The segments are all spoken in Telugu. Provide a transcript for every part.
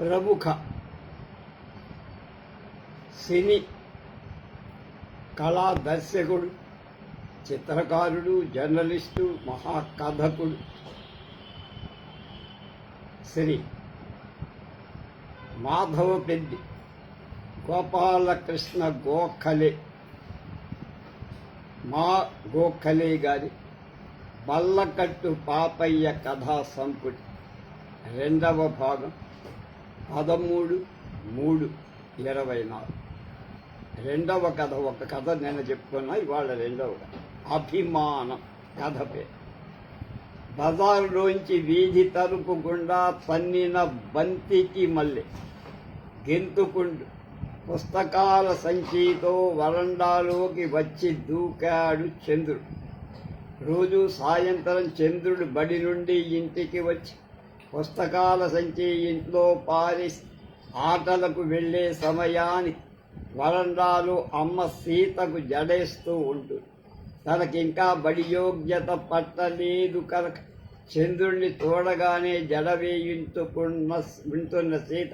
ప్రముఖ సినీ కళా దర్శకుడు, చిత్రకారుడు, జర్నలిస్టు, మహాకథకుడు శ్రీ మాధవపెద్ది గోపాలకృష్ణ గోఖలే మా గోఖలే గారి బల్లకట్టు పాపయ్య కథా సంపుటి 2వ భాగం 13/3/24. రెండవ కథ, ఒక కథ నేను చెప్పుకున్నా, ఇవాళ రెండవ కథ అభిమానం కథ పేరు. బజారులోంచి వీధి తలుపు గుండా పన్నిన బంతికి మల్లె గెంతుకుంటూ పుస్తకాల సంచితో వరండాలోకి వచ్చి దూకాడు చంద్రుడు. రోజు సాయంత్రం చంద్రుడు బడి నుండి ఇంటికి వచ్చి పుస్తకాల సంచి ఇంట్లో పారి ఆటలకు వెళ్ళే సమయానికి వరండాలో అమ్మ సీతకు జడేస్తూ ఉంటుంది. తనకింకా బడి యోగ్యత పట్టలేదు కనుక చంద్రుడిని చూడగానే జడ వింటున్న సీత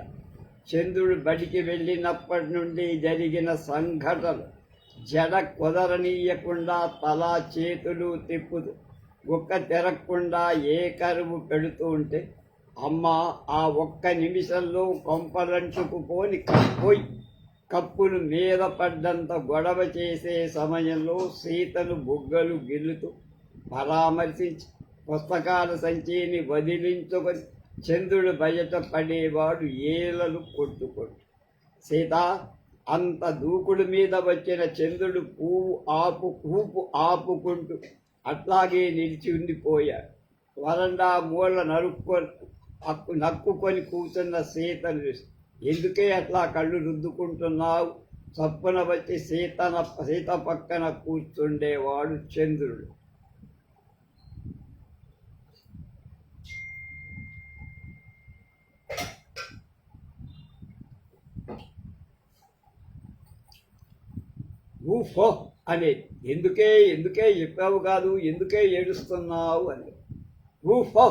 చంద్రుడు బడికి వెళ్ళినప్పటి నుండి జరిగిన సంఘటనలు జడ కుదరనీయకుండా తలా చేతులు తిప్పుతూ గుక్క తిరగకుండా ఏ కరువు పెడుతూ ఉంటే అమ్మ ఆ ఒక్క నిమిషంలో కొంపలంటుకుపోని కప్పులు మీద పడ్డంత గొడవ చేసే సమయంలో సీతను బుగ్గలు గిల్లుతూ పరామర్శించి పుస్తకాల సంచిని వదిలించుకొని చంద్రుడు బయట పడేవాడు ఏలలు కొట్టుకొట్టు. సీత అంత దూకుడు మీద వచ్చిన చంద్రుడు పూపు ఆపుకుంటూ అట్లాగే నిలిచి ఉండిపోయాడు. వరండా మూల నక్కుకొని కూర్చున్న సీతను ఎందుకే అట్లా కళ్ళు రుద్దుకుంటున్నావు? చప్పున వచ్చి సీత పక్కన కూర్చుండేవాడు చంద్రుడు. ఊఫో అనేది ఎందుకే చెప్పావు కాదు, ఎందుకే ఏడుస్తున్నావు అని ఊఫో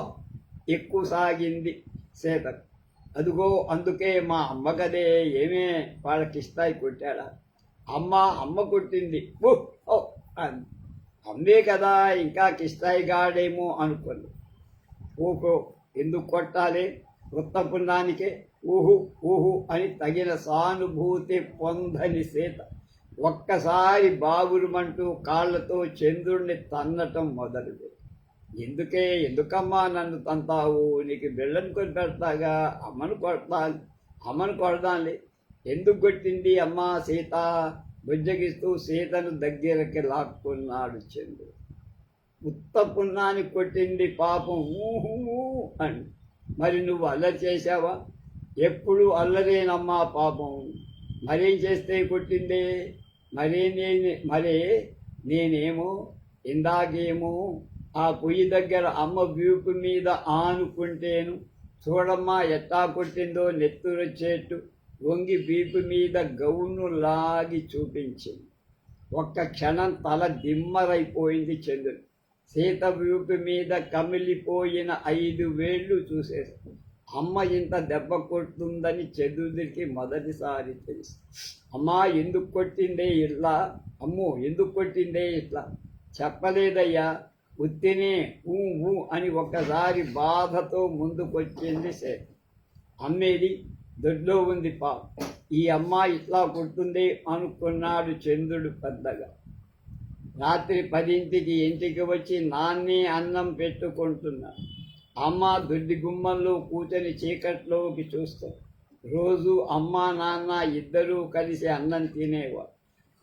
ఎక్కువ సాగింది సీతకు. అదుగో అందుకే మా అమ్మ కదే, ఏమే వాళ్ళకిస్తాయి కొట్టాడా? అమ్మ కొట్టింది ఓ అని. అమ్మే కదా, ఇంకా కిస్తాయి గాడేమో అనుకుంది. ఊహో ఎందుకు కొట్టాలి? కొత్త పుణ్యానికే ఊహు అని తగిన సానుభూతి పొందని సీత ఒక్కసారి బాగురుమంటూ కాళ్లతో చంద్రుణ్ణి తన్నటం మొదలుపెట్టింది. ఎందుకమ్మా నన్ను తంతావు? నీకు బెల్లని కొని పెడతాగా, అమ్మను కొడదాంలే. ఎందుకు కొట్టింది అమ్మ సీత? బుజ్జగిస్తూ సీతను దగ్గరకి లాక్కున్నాడు చంద్రుడు. ఉత్త పున్నాన్ని కొట్టింది పాపం ఊహూ అని. మరి నువ్వు అల్లరి చేశావా? ఎప్పుడు అల్లరేనమ్మా పాపం. మరేం చేస్తే కొట్టిందే? నేనేమో ఇందాకేమో ఆ పొయ్యి దగ్గర అమ్మ వీపు మీద ఆనుకుంటేను చూడమ్మా ఎట్టా కొట్టిందో నెత్తురొచ్చేట్టు వంగి వీపు మీద గౌను లాగి చూపించింది. ఒక్క క్షణం తల దిమ్మరైపోయింది చంద్రుడు. సీత వీపు మీద కమిలిపోయిన 5 వేళ్ళు చూసేసి అమ్మ ఇంత దెబ్బ కొడుతుందని చంద్రుడికి మొదటిసారి తెలుసు. అమ్మా ఎందుకు కొట్టిందే ఇట్లా? అమ్మో ఎందుకు కొట్టిందే ఇట్లా? చెప్పలేదయ్యా, ఉత్తినే ఊ అని ఒక్కసారి బాధతో ముందుకొచ్చింది సీత. అమ్మేది దొడ్లో ఉంది ఈ అమ్మ ఇట్లా కొడుతుంది అనుకున్నాడు చంద్రుడు పెద్దగా. రాత్రి 10ంటికి ఇంటికి వచ్చి నాన్నే అన్నం పెట్టుకుంటున్నాడు. అమ్మ దొడ్డి గుమ్మంలో కూర్చొని చీకట్లోకి చూస్తాడు. రోజు అమ్మ నాన్న ఇద్దరూ కలిసి అన్నం తినేవాడు.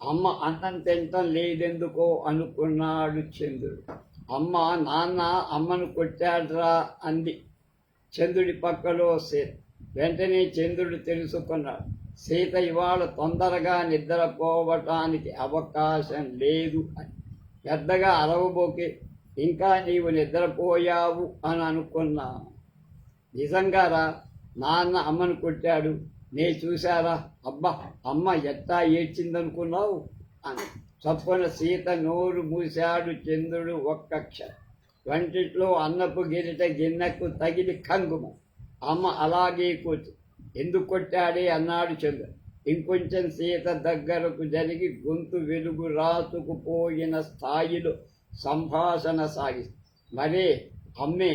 అమ్మ అన్నం తినటం లేదెందుకో అనుకున్నాడు చంద్రుడు. నాన్న అమ్మను కొట్టాడ్రా అంది చంద్రుడి పక్కలో సీత. వెంటనే చంద్రుడు తెలుసుకున్నాడు, సీత ఇవాళ తొందరగా నిద్రపోవటానికి అవకాశం లేదు అని. పెద్దగా అరవబోకే, ఇంకా నీవు నిద్రపోయావు అని అనుకున్నా. నిజంగారా? నాన్న అమ్మను కొట్టాడు, నే చూశారా? అబ్బా అమ్మ ఎట్టా ఏడ్చిందనుకున్నావు అని. చప్పున సీత నోరు మూశాడు చంద్రుడు ఒక్క క్షణం. వంటిట్లో అన్నపు గిరిట గిన్నెకు తగిలి కంగుమ. అమ్మ అలాగే కూర్చు. ఎందుకు కొట్టాడే అన్నాడు చంద్ర. ఇంకొంచెం సీత దగ్గరకు జరిగి గొంతు వెలుగు రాసుకుపోయిన స్థాయిలో సంభాషణ సాగి, మరే అమ్మే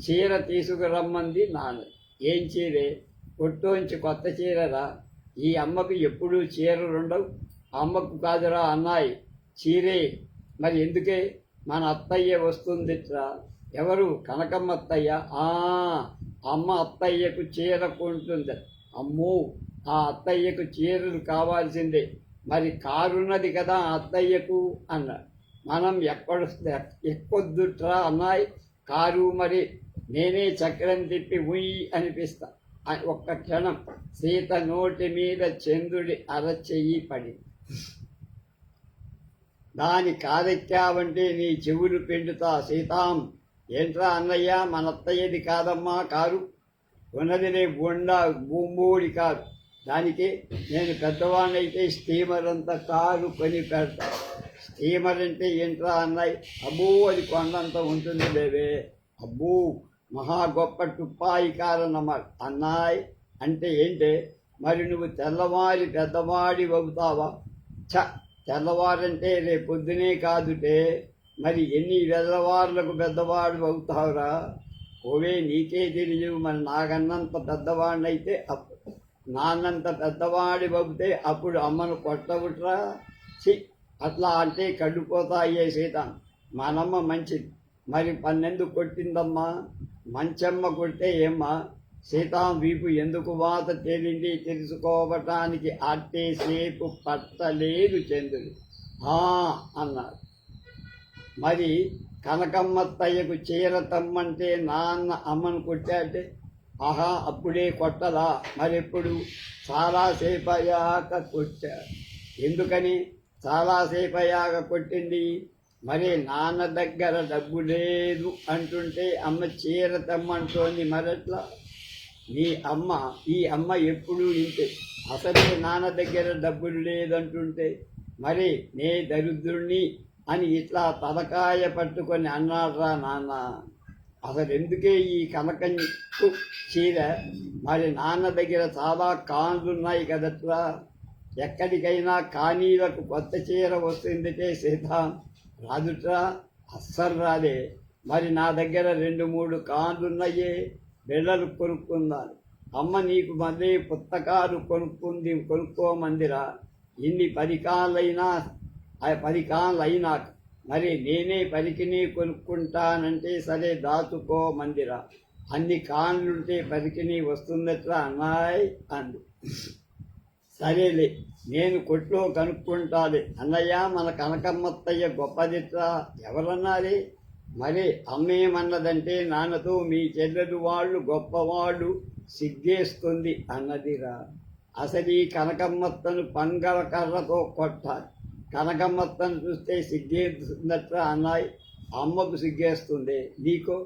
చీర తీసుకురమ్మంది నాన్న. ఏం చీరే? కొట్టోంచి కొత్త చీరరా? ఈ అమ్మకు ఎప్పుడూ చీరలుండవు. అమ్మకు కాదురా అన్నాయి చీరే. మరి ఎందుకే? మన అత్తయ్య వస్తుందిట్రా. ఎవరు? కనకమ్మ అత్తయ్య. అమ్మ అత్తయ్యకు చీర కొంటుంది. అమ్మో, ఆ అత్తయ్యకు చీరలు కావాల్సిందే. మరి కారున్నది కదా అత్తయ్యకు అన్నాడు. మనం ఎక్కొద్దుట్రా అన్నాయి కారు. మరి నేనే చక్రం తిప్పి ఉయ్యి అనిపిస్తా. ఒక్క క్షణం సీత నోటి మీద చంద్రుడి అరచెయ్యి పడి, దాని కారెక్కావంటే నీ చెవులు పిండుతా సీతాం. ఏంట్రా అన్నయ్య, మన అత్తయ్యది కాదమ్మా కారు. ఉన్నదిలే బూంబోడి కారు. దానికి నేను పెద్దవాడినైతే స్టీమర్ అంత కారు కొని పెడతా. స్టీమర్ అంటే ఏంట్రా అన్నాయి. అబ్బో, అది కొండంత ఉంటుంది లేవే. అబ్బో, మహా గొప్ప టుప్పాయి కారన్నమాట అన్నాయి. అంటే ఏంటే? మరి నువ్వు తెల్లవారి పెద్దవాడి అవుతావా? తెల్లవారంటే రేపొద్దునే కాదుటే. మరి ఎన్ని వెల్లవారులకు పెద్దవాడు అవుతావురా? ఓవే, నీకే తెలియదు. మరి నాకన్నంత పెద్దవాడినైతే నాన్నంత పెద్దవాడి అవుతే అప్పుడు అమ్మను కొట్టవుట్రా. అట్లా అంటే కళ్ళుపోతాయే సీత. మనమ్మ మంచిది. మరి 12 కొట్టిందమ్మా. మంచమ్మ కొడితే ఏమ్మా? సీతాం వీపు ఎందుకు వాత తేలింది తెలుసుకోవటానికి అట్టేసేపు పట్టలేదు చంద్రుడు. అన్నాడు. మరి కనకమ్మత్తయ్యకు చీర తమ్మంటే నాన్న అమ్మను కొట్టాడే. అప్పుడే కొట్టదా? మరెప్పుడు? చాలాసేపు అయ్యాక కొట్టాడు. ఎందుకని చాలాసేపు అయ్యాక కొట్టింది? మరి నాన్న దగ్గర డబ్బు లేదు అంటుంటే అమ్మ చీర తెమ్మంటోంది. మరట్లా ఈ అమ్మ ఎప్పుడూ ఇంతే. అసలే నాన్న దగ్గర డబ్బులు లేదంటుంటే మరి నే దరిద్రుణ్ణి అని ఇట్లా తలకాయ పట్టుకొని అన్నాడ్రా నాన్న. అసలు ఎందుకే ఈ కనకంకు చీర? మరి నాన్న దగ్గర చాలా కాన్లున్నాయి కదట్రా. ఎక్కడికైనా కానీలకు కొత్త చీర వస్తుందిటే సీత. రాదుట్రా? అస్సలు రాదే. మరి నా దగ్గర 2-3 కాన్లున్నాయే. బిళ్ళలు కొనుక్కుందాను. అమ్మ నీకు మళ్ళీ పుస్తకాలు కొనుక్కోమందిరా. ఇన్ని 10 కాన్లు అయినాక మరి నేనే 10కిని కొనుక్కుంటానంటే సరే దాచుకోమందిరా. అన్ని కాన్లుంటే 10కిని వస్తుందట్రా అన్నాయ్ అంది. సరేలే, నేను కొట్లో కనుక్కుంటాలే. అన్నయ్య, మన కనకమ్మత్తయ్య గొప్పదిట్రా. ఎవరన్నారే? మరి అమ్మేమన్నదంటే నాన్నతో మీ చెల్లెలు వాళ్ళు గొప్పవాళ్ళు, సిగ్గేస్తుంది అన్నదిరా. అసలు ఈ కనకమ్మత్తను పంగల కర్రతో కొట్టాలి. కనకమ్మత్తను చూస్తే సిగ్గేస్తుందట్రా అన్నాయి. అమ్మకు సిగ్గేస్తుంది, నీకో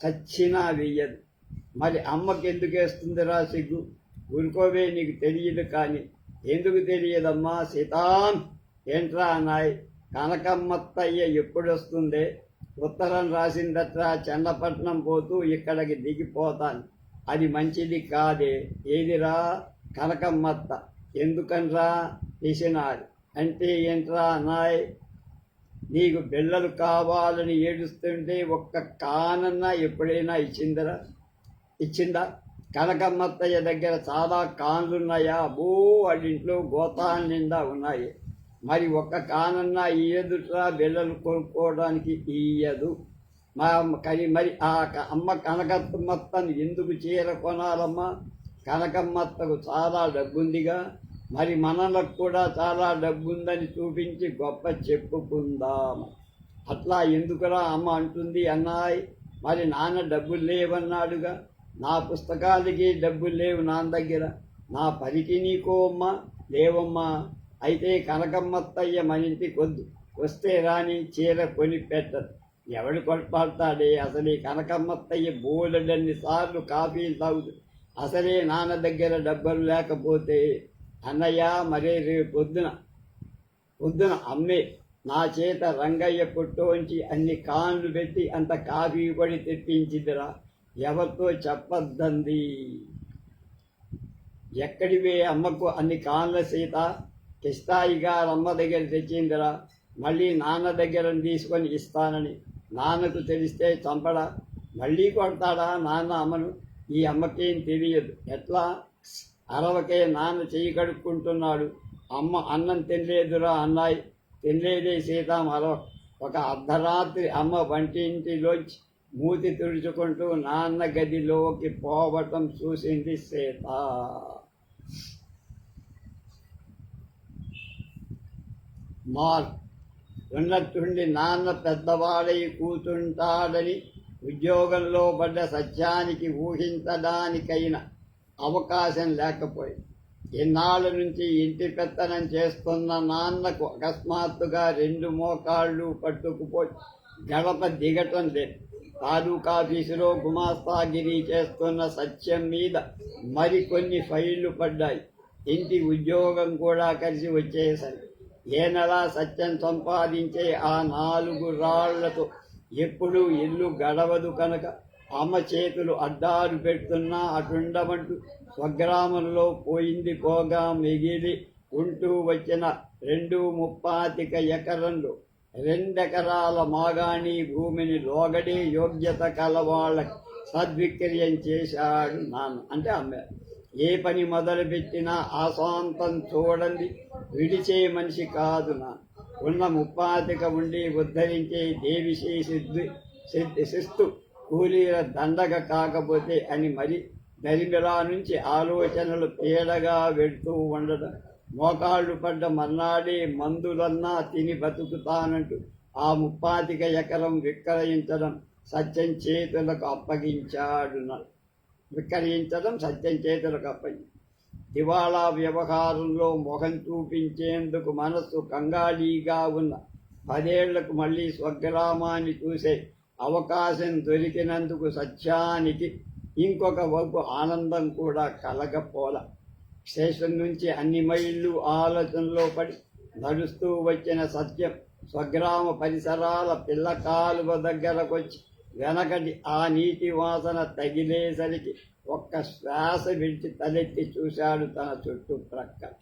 చచ్చినా వెయ్యదు. మరి అమ్మకి ఎందుకు వేస్తుందిరా సిగ్గు? ఊరుకోవే, నీకు తెలియదు. కానీ ఎందుకు తెలియదమ్మా? సీతాం ఏంట్రా అన్నాయి. కనకమ్మత్తయ్య ఎప్పుడు వస్తుందే? ఉత్తరం రాసిందట్రా. చన్నపట్నం పోతూ ఇక్కడికి దిగిపోతాను. అది మంచిది కాదే. ఏదిరా? కనకమ్మత్త. ఎందుకనరా? పిసినారు. అంటే ఏంట్రా అన్నాయ్. నీకు బిళ్ళలు కావాలని ఏడుస్తుంటే ఒక్క కానన్నా ఎప్పుడైనా ఇచ్చిందా? కనకమ్మత్తయ్య దగ్గర చాలా కాన్లున్నాయా? అబ్బో, వాళ్ళింట్లో గోతాల నిండా ఉన్నాయి. మరి ఒక్క కానన్నా ఇయ్యదుట్రా. బిళ్ళలు కొనుక్కోవడానికి ఇయ్యదు. మరి ఆ అమ్మ కనకమ్మత్తను ఎందుకు చీర కొనాలమ్మా? కనకమ్మత్తకు చాలా డబ్బుందిగా. మరి మనలకు కూడా చాలా డబ్బుందని చూపించి గొప్ప చెప్పుకుందాం. అట్లా ఎందుకురా అమ్మ అంటుంది అన్నాయ్. మరి నాన్న డబ్బులు లేవన్నాడుగా. నా పుస్తకాలకి డబ్బులు లేవు నాన్న దగ్గర. నా 10కి నీకో అమ్మా? లేవమ్మా. అయితే కనకమ్మత్తయ్య మన ఇంటికి వస్తే రాని చీర కొని పెట్టదు. ఎవడు కొట్టాడే? అసలు ఈ కనకమ్మత్తయ్య బోలెడన్ని సార్లు కాఫీలు తాగుతుంది. అసలే నాన్న దగ్గర డబ్బులు లేకపోతే అన్నయ్య, మరే రేపు పొద్దున అమ్మే నా చేత రంగయ్య కొట్టోంచి అన్ని కాన్లు పెట్టి అంత కాఫీ పడి తెప్పించిదిరా. ఎవరితో చెప్పద్దంది. ఎక్కడివే అమ్మకు అన్ని కాళ్ళ సీత, కిస్తాయిగా అమ్మ దగ్గర తెచ్చిందిరా, మళ్ళీ నాన్న దగ్గర తీసుకొని ఇస్తానని. నాన్నకు తెలిస్తే చంపడా, మళ్ళీ కొడతాడా నాన్న అమ్మను? ఈ అమ్మకేం తెలియదు. ఎట్లా? అరవకే, నాన్న చెయ్యి కడుక్కుంటున్నాడు. అమ్మ అన్నం తినలేదురా అన్నాయి. తినలేదే సీత మరో. ఒక అర్ధరాత్రి అమ్మ వంటింటిలోంచి మూతి తుడుచుకుంటూ నాన్న గదిలోకి పోవటం చూసింది సీత. ఉన్నట్టుండి నాన్న పెద్దవాడై కూతుంటాడని ఉద్యోగంలో పడ్డ సత్యానికి ఊహించడానికైన అవకాశం లేకపోయింది. ఇన్నాళ్ళ నుంచి ఇంటి పెత్తనం చేస్తున్న నాన్నకు అకస్మాత్తుగా 2 మోకాళ్ళు పట్టుకుపోయి గడప దిగటం లేదు. తాలూకాఫీసులో గుమాస్తాగిరి చేస్తున్న సత్యం మీద మరికొన్ని ఫైళ్లు పడ్డాయి. ఇంటి ఉద్యోగం కూడా కలిసి వచ్చేసరి ఏ నెలా సత్యం సంపాదించే ఆ 4 రాళ్లతో ఎప్పుడూ ఇల్లు గడవదు కనుక అమ్మ చేతులు అడ్డాలు పెడుతున్నా అటుండమంటూ స్వగ్రామంలో పోయింది పోగా మిగిలి ఉంటూ వచ్చిన 2.35 ఎకరంలో 2 ఎకరాల మాగాణి భూమిని లోగడే యోగ్యత కలవాళ్ళకి సద్విక్రయం చేశాడు నాన్న. అంటే అమ్మారు. ఏ పని మొదలుపెట్టినా ఆశాంతం చూడండి, విడిచే మనిషి కాదు నాన్న. ఉన్న 35 ఉండి ఉద్ధరించే దేవిశీ శిస్తు కూలీల దండగ కాకపోతే అని మరి దరిమిలా నుంచి ఆలోచనలు పీడగా వెడుతూ ఉండడం. మోకాళ్ళు పడ్డ మర్నాడే మందులన్నా తిని బతుకుతానంటూ ఆ 35 ఎకరం విక్రయించడం సత్యం చేతులకు అప్పగించాడు. దివాళా వ్యవహారంలో మొహం చూపించేందుకు మనస్సు కంగాళీగా ఉన్న 10 ఏళ్లకు మళ్ళీ స్వగ్రామాన్ని చూసే అవకాశం దొరికినందుకు సత్యానికి ఇంకొక వైపు ఆనందం కూడా కలగపోల. స్టేషన్ నుంచి అన్ని మైళ్ళు ఆలోచనలో పడి నడుస్తూ వచ్చిన సత్యం స్వగ్రామ పరిసరాల పిల్ల కాలువ దగ్గరకొచ్చి వెనకటి ఆ నీటి వాసన తగిలేసరికి ఒక్క శ్వాస విడిచి తలెత్తి చూశాడు తన చుట్టుప్రక్కల.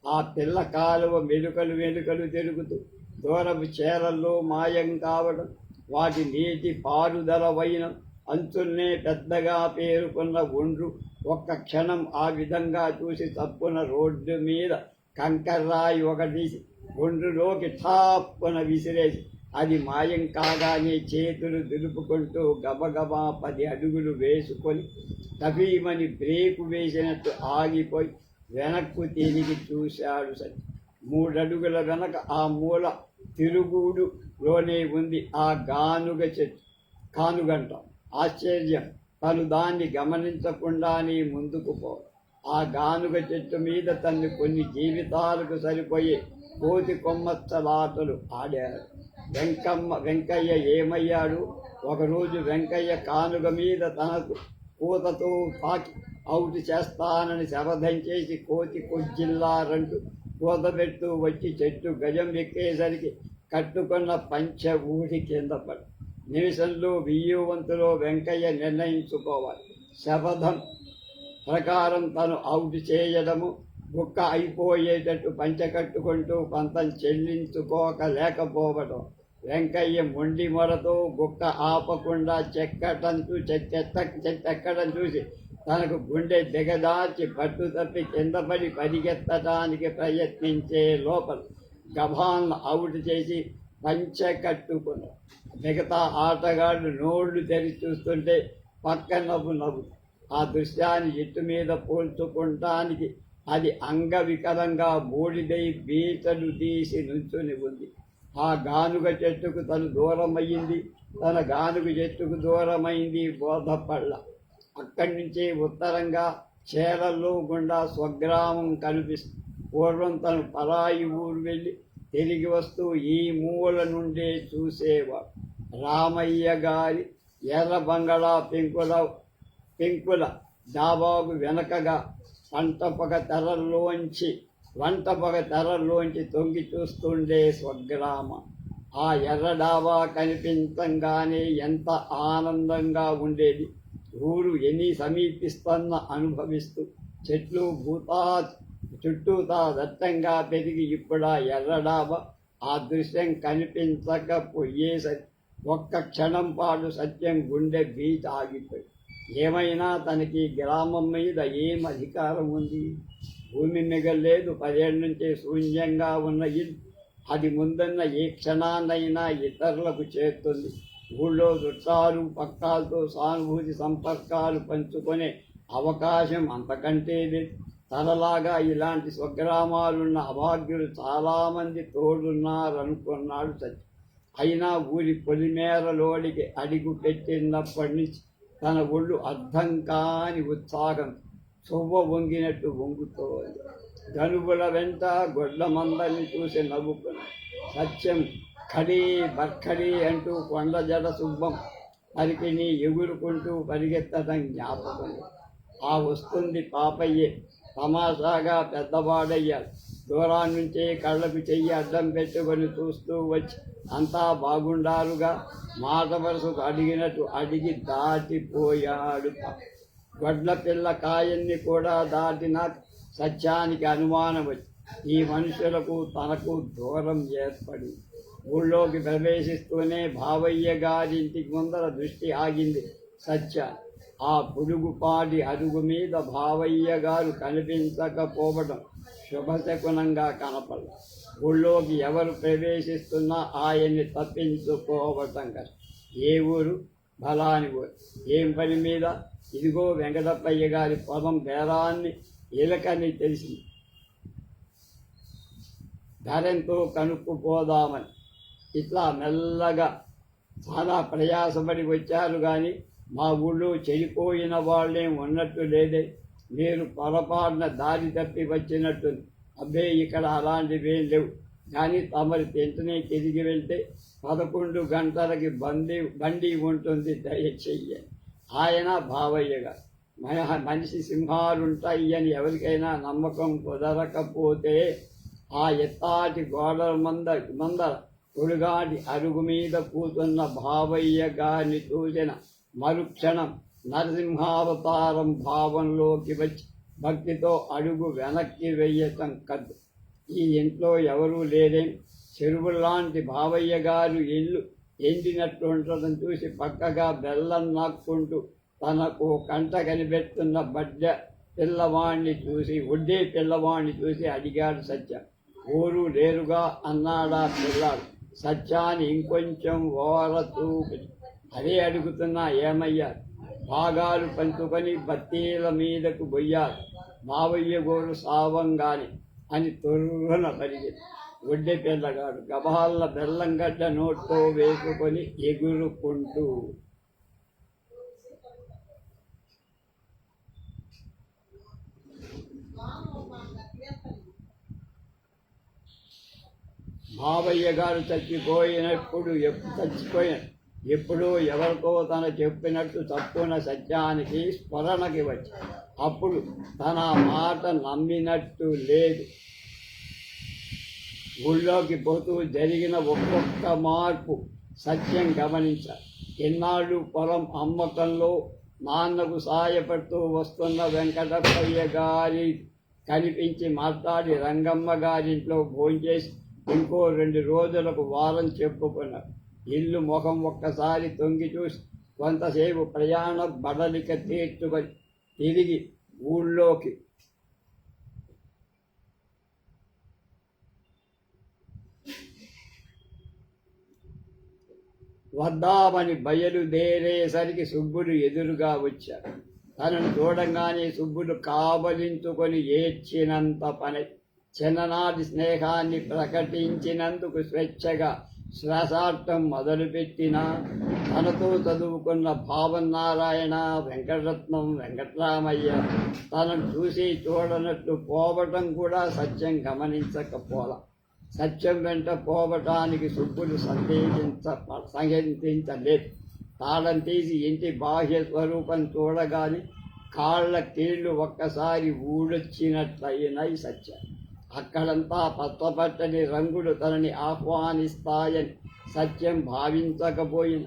ఆ పిల్ల కాలువ మెలుకలు తిరుగుతూ దూరపు చేరల్లో మాయం కావడం, వాటి నీటి పారుదల వైనం, అంచుల్నే పెద్దగా పేరుకున్న ఒండ్రు ఒక్క క్షణం ఆ విధంగా చూసి తప్పున రోడ్డు మీద కంకర్రాయి ఒకటేసి ఒండ్రులోకి ఠాప్పున విసిరేసి అది మాయం కాగానే చేతులు దులుపుకుంటూ గబగబా 10 అడుగులు వేసుకొని తపీమని బ్రేకు వేసినట్టు ఆగిపోయి వెనక్కు తిరిగి చూశాడు. సరి 3 అడుగుల వెనక ఆ మూల తిరుగుడులోనే ఉంది ఆ గానుగ చెట్టు. కానుగంట. ఆశ్చర్యం, తను దాన్ని గమనించకుండానే ముందుకు పోవడం. ఆ గానుగ చెట్టు మీద తను కొన్ని జీవితాలకు సరిపోయే కోతి కొమ్మచ్చలాటలు ఆడారు. వెంకయ్య ఏమయ్యాడు? ఒకరోజు వెంకయ్య కానుగ మీద తనకు కూతతో తాకి అవుట్ చేస్తానని శపథం చేసి కోతి కొజ్జిల్లారంటూ కూతబెడుతూ వచ్చి చెట్టు గజం ఎక్కేసరికి కట్టుకున్న పంచ ఊడి కింద పడి నిమిషంలో 1000 వంతులో వెంకయ్య నిర్ణయించుకోవాలి. శపథం ప్రకారం తను అవుట్ చేయడము, బుక్క అయిపోయేటట్టు పంచె కట్టుకుంటూ పంతం చెల్లించుకోక లేకపోవడం. వెంకయ్య మొండి మొరతో బుక్క ఆపకుండా చెట్టెక్కడం చూసి తనకు గుండె దిగదార్చి పట్టు తప్పి కిందపడి పరిగెత్తడానికి ప్రయత్నించే లోపల గభాలను అవుట్ చేసి పంచె కట్టుకున్నాడు. మిగతా ఆటగాళ్ళు నోళ్లు తెరిచి చూస్తుంటే పక్క నవ్వు. ఆ దృశ్యాన్ని ఎట్టు మీద పోల్చుకుంటానికి అది అంగవికలంగా బూడిదై బీటలు తీసి నుంచుని ఉంది. ఆ గానుగ చెట్టుకు తను దూరమయ్యింది, తన గానుగ చెట్టుకు దూరమైంది బోధపళ్ళ. అక్కడి నుంచి ఉత్తరంగా చేరల్లో గుండా స్వగ్రామం కనిపిస్తుంది. పూర్వం తను పరాయి ఊరు వెళ్ళి తిరిగి వస్తూ ఈ మూల నుండే చూసేవాడు. రామయ్య గారి ఎర్ర బంగళా పెంకుల డాబాకు వెనకగా వంట పొగ తెరల్లోంచి తొంగి చూస్తుండే స్వగ్రామం. ఆ ఎర్ర డాబా కనిపించంగానే ఎంత ఆనందంగా ఉండేది. ఊరు ఎన్ని సమీపిస్తున్న అనుభవిస్తూ చెట్లు భూతా చుట్టూతా దట్టంగా పెరిగి ఇప్పుడా ఎర్రడాబ ఆ దృశ్యం కనిపించకపోయేసరి ఒక్క క్షణం పాటు సత్యం గుండె బీచ్ ఆగిపోయి. ఏమైనా తనకి గ్రామం మీద ఏం అధికారం ఉంది? భూమి మిగలేదు, 10 ఏళ్ళ నుంచే శూన్యంగా ఉన్న ఇల్లు అది ముందున్న ఏ క్షణాన్నైనా ఇతరులకు చేరుతుంది. ఊళ్ళో చుట్టాలు పక్కాలతో సానుభూతి సంపర్కాలు పంచుకునే అవకాశం అంతకంటే లేదు. తనలాగా ఇలాంటి స్వగ్రామాలున్న అభాగ్యులు చాలామంది తోడున్నారనుకున్నాడు సత్యం. అయినా ఊరి పొలిమేరలోడికి అడుగు పెట్టినప్పటి నుంచి తన ఒళ్ళు అర్థం కాని ఉత్సాహం చువ్వ వంగినట్టు వంగుతోంది. గనుగుల వెంట గొడ్ల మందల్ని చూసి నవ్వుకుని సత్యం ఖడీ బర్ఖడీ అంటూ కొండ జడ సుబ్బం పరికిని ఎగురుకుంటూ పరిగెత్తడం జ్ఞాపకం. ఆ వస్తుంది పాపయ్యే తమాషాగా పెద్దవాడయ్యాడు. దూరాన్నించే కళ్ళకు చెయ్యి అడ్డం పెట్టుకొని చూస్తూ వచ్చి అంతా బాగుండారుగా మాట వరుసకు అడిగినట్టు అడిగి దాటిపోయాడు. గొడ్ల పిల్ల కాయన్ని కూడా దాటిన సత్యానికి అనుమానం వచ్చి ఈ మనుషులకు తనకు దూరం ఏర్పడి ఊళ్ళోకి ప్రవేశిస్తూనే భావయ్య గారింటికి ముందర దృష్టి ఆగింది సత్య. ఆ పొడుగుపాటి అరుగు మీద భావయ్య గారు కనిపించకపోవడం శుభశకునంగా కనపడ. ఊళ్ళోకి ఎవరు ప్రవేశిస్తున్నా ఆయన్ని తప్పించుకోవటం కష్టం. ఏ ఊరు? బలాని ఊరు. ఏం పని మీద? ఇదిగో వెంకటప్పయ్య గారి పొలం బేరాన్ని ఇలకని తెలిసింది. ధరెంతో కనుక్కుపోదామని ఇట్లా మెల్లగా చాలా ప్రయాసపడి వచ్చారు. కానీ మా ఊళ్ళో చెడిపోయిన వాళ్ళేం ఉన్నట్టు లేదే. మీరు పొరపాటున దారి తప్పి వచ్చినట్టు. అబ్బే, ఇక్కడ అలాంటివేం లేవు. కానీ తమరి వెంటనే తిరిగి వెళ్తే 11 గంటలకి బండి ఉంటుంది, దయచెయ్యి. ఆయన భావయ్యగా మనిషి సింహాలుంటాయి అని ఎవరికైనా నమ్మకం కుదరకపోతే ఆ ఎత్తాటి గోడల మందర పొడుగాటి అరుగు మీద కూతున్న భావయ్య గారిని చూసిన మరుక్షణం నరసింహావతారం భావంలోకి వచ్చి భక్తితో అడుగు వెనక్కి వెయ్యటం కద్దు. ఈ ఇంట్లో ఎవరూ లేదేం. చెరువులాంటి భావయ్య గారు ఇల్లు ఎండినట్టు ఉంటుందని చూసి పక్కగా బెల్లం నాక్కుంటూ తనకు కంట కనిపెడుతున్న ఒడ్డే పిల్లవాణ్ణి చూసి అడిగాడు సత్య. ఊరు లేరుగా అన్నాడా పిల్లాడు. సత్యాన్ని ఇంకొంచెం ఓరతూపి అదే అడుగుతున్నా ఏమయ్యా? భాగాలు పంచుకొని బత్తీల మీదకు బొయ్యారు. మావయ్య గోరు సావంగాని అని తొర్రున పరిగెత్తి ఒడ్డె పిల్లగాడు గబాల బెల్లంగడ్డ నోట్లో వేసుకొని ఎగురుకుంటూ మావయ్య గారు చచ్చిపోయినప్పుడు ఎప్పుడూ ఎవరికో తన చెప్పినట్టు తప్పున సత్యానికి స్మరణకి వచ్చి అప్పుడు తన మాట నమ్మినట్టు లేదు. ఊళ్ళోకి పోతూ జరిగిన ఒక్కొక్క మార్పు సత్యం గమనించారు. ఇన్నాళ్ళు పొలం అమ్మకంలో నాన్నకు సాయపడుతూ వస్తున్న వెంకటప్పయ్య గారి కనిపించి మాట్లాడి రంగమ్మ గారింట్లో భోంచేసి ఇంకో 2 రోజులకు వారం చెప్పుకున్నారు. ఇల్లు ముఖం ఒక్కసారి తొంగి చూసి కొంతసేపు ప్రయాణ బడలిక తీర్చుకొని తిరిగి ఊళ్ళోకి వద్దామని బయలుదేరేసరికి సుబ్బులు ఎదురుగా వచ్చారు. తనను చూడంగానే సుబ్బులు కాబలించుకొని ఏడ్చినంత పని. చిన్ననాటి స్నేహాన్ని ప్రకటించినందుకు స్వేచ్ఛగా శ్వాసార్థం మొదలుపెట్టిన తనతో చదువుకున్న భావనారాయణ, వెంకటరత్నం, వెంకట్రామయ్య తనను చూసి చూడనట్టు పోవటం కూడా సత్యం గమనించకపోలా. సత్యం వెంట పోవటానికి సుబ్బులు సంహరించలేదు. తాళం తీసి ఇంటి బాహ్య స్వరూపం చూడగానే కాళ్ళ కీళ్ళు ఒక్కసారి ఊడొచ్చినట్లయినాయి సత్యం. అక్కడంతా పచ్చపచ్చని రంగులు తనని ఆహ్వానిస్తాయని సత్యం భావించకపోయిన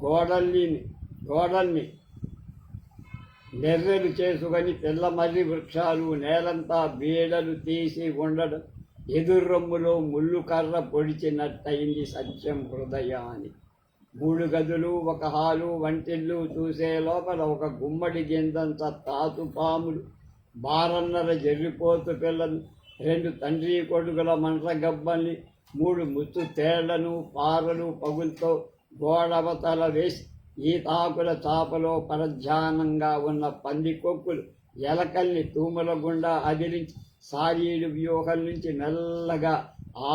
గోడల్ని నెర్రెలు చేసుకొని తెల్లమర్రి వృక్షాలు నేలంతా బీడలు తీసి ఉండడం ఎదుర్రొమ్ములో ముళ్ళు కర్ర పొడిచినట్టయింది సత్యం హృదయాన్ని. 3 గదులు, 1 హాలు, వంటిల్లు చూసే లోపల ఒక గుమ్మడి గిందంత తాతుపాములు, బారన్నర జర్రిపోతు పిల్లలు, 2 తండ్రి కొడుకుల మంటగబ్బల్ని, 3 ముత్తు తేళ్లను పారలు పగులతో గోడవతల వేసి ఈతాకుల చాపలో పరధ్యానంగా ఉన్న పందికొక్కులు ఎలకల్ని తూముల గుండా అదిరించి సారీడు వ్యూహం నుంచి మెల్లగా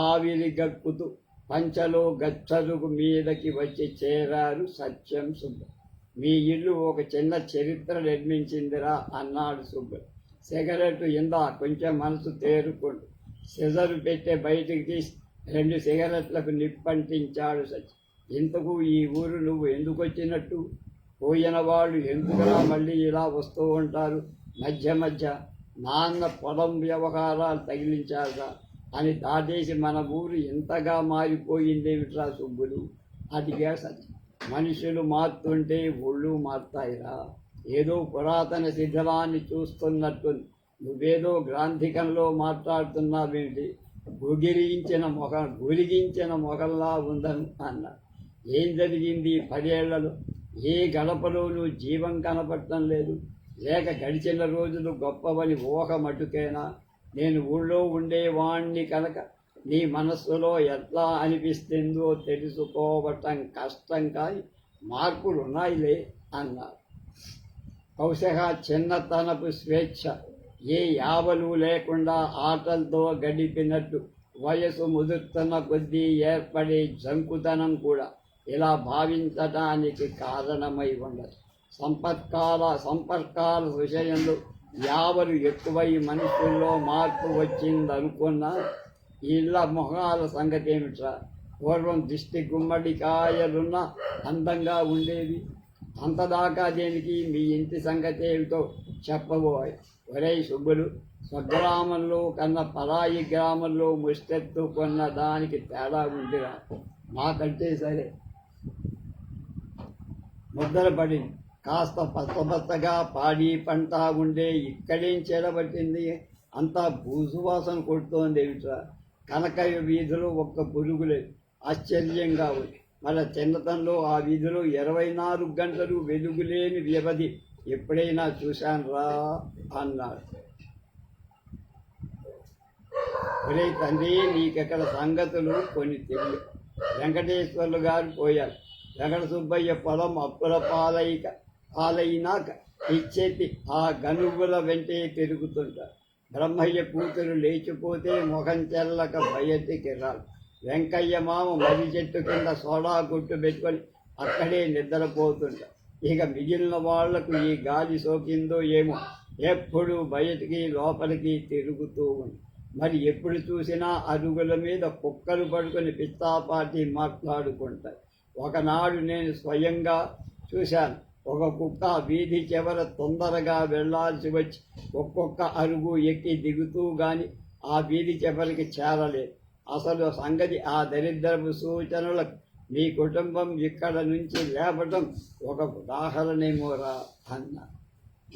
ఆవిరి గక్కుతూ పంచలో గచ్చరుగు మీదకి వచ్చి చేరారు సత్యం సుబ్బ. మీ ఇల్లు ఒక చిన్న చరిత్ర నిర్మించిందిరా అన్నాడు సుబ్బ. సిగరెట్ ఇందా కొంచెం మనసు తేరుకోండు. సిజరు పెట్టే బయటికి తీసి 2 సిగరెట్లకు నిప్పంటించాడు సత్యం. ఇంతకు ఈ ఊరు నువ్వు ఎందుకు వచ్చినట్టు? పోయిన వాళ్ళు ఎందుకురా మళ్ళీ ఇలా వస్తూ ఉంటారు? మధ్య మధ్య నాన్న పొలం వ్యవహారాలు తగిలించారా అని దాటేసి మన ఊరు ఎంతగా మారిపోయిందేమిట్రా సుబ్బులు అడిగా సత్యం. మనుషులు మారుతుంటే ఒళ్ళు మారుతాయిరా. ఏదో పురాతన శిథిలాన్ని చూస్తున్నట్టుంది. నువ్వేదో గ్రాంధికంలో మాట్లాడుతున్నావేంటి? గురిగించిన మొగల్లా ఉందని అన్నా. ఏం జరిగింది 10 ఏళ్లలో? ఏ గడపలోనూ జీవం కనపడటం లేదు. లేక గడిచిన రోజులు గొప్పవని ఊహ మటుకేనా? నేను ఊళ్ళో ఉండేవాణ్ణి కనుక నీ మనస్సులో ఎట్లా అనిపిస్తుందో తెలుసుకోవటం కష్టం, కానీ మార్పులున్నాయిలే అన్నారు. బహుశా చిన్నతనపు స్వేచ్ఛ ఏ యావలు లేకుండా ఆటలతో గడిపినట్టు వయసు ముదురుతున్న కొద్దీ ఏర్పడే జంకుతనం కూడా ఇలా భావించటానికి కారణమై ఉండదు. సంపర్కాల విషయంలో యావలు ఎక్కువై మనుషుల్లో మార్పు వచ్చిందనుకున్నా ఇళ్ళ మొహాల సంగతి ఏమిట్రా? పూర్వం దిష్టి గుమ్మడికాయలున్న అందంగా ఉండేవి. అంతదాకా దేనికి? మీ ఇంటి సంగతి ఏమిటో చెప్పబోయ్. ఒరే సుబ్బులు, స్వగ్రామంలో కన్నా పరాయి గ్రామంలో ముష్టెత్తుకున్న దానికి తేడా ఉందిరా. మాకంటే సరే ముద్దలు పడింది. కాస్త పచ్చగా పాడి పంట ఉండే ఇక్కడేం చెడబట్టింది? అంతా భూసువాసన కొడుతోంది ఏమిట్రా? కనకయ్య వీధిలో ఒక్క పురుగు లేదు. ఆశ్చర్యంగా ఉంది. మన చిన్నతనంలో ఆ వీధిలో 24 గంటలు వెలుగులేని వ్యవధి ఎప్పుడైనా చూశానురా అన్నాడు. ఒరే తండ్రి, నీకెక్కడ సంగతులు కొన్ని తెలియదు. వెంకటేశ్వర్లు గారు పోయారు. వెంకట సుబ్బయ్య పొలం అప్పుల పాలైనాక ఇచ్చేటి ఆ గనువుల వెంటే తిరుగుతుంటారు. బ్రహ్మయ్య కూతురు లేచిపోతే మొహం చెల్లక బయటికి రాడు. వెంకయ్య మామ మర్రి చెట్టు కింద సోడా కొట్టు పెట్టుకొని అక్కడే నిద్రపోతుంటారు. ఇక మిగిలిన వాళ్లకు ఈ గాలి సోకిందో ఏమో, ఎప్పుడు బయటికి లోపలికి తిరుగుతూ ఉంది. మరి ఎప్పుడు చూసినా అరుగుల మీద కుక్కలు పడుకొని పిచ్చాపాటి మాట్లాడుకుంటాయి. ఒకనాడు నేను స్వయంగా చూశాను. ఒక కుక్క వీధి చివర తొందరగా వెళ్లాల్సి వచ్చి ఒక్కొక్క అరుగు ఎక్కి దిగుతూ గాని ఆ వీధి చివరికి చేరలేదు. అసలు సంగతి ఆ దరిద్రపు సూచనలకు మీ కుటుంబం ఇక్కడ నుంచి లేపటం ఒక ఉదాహరణేమోరా అన్న.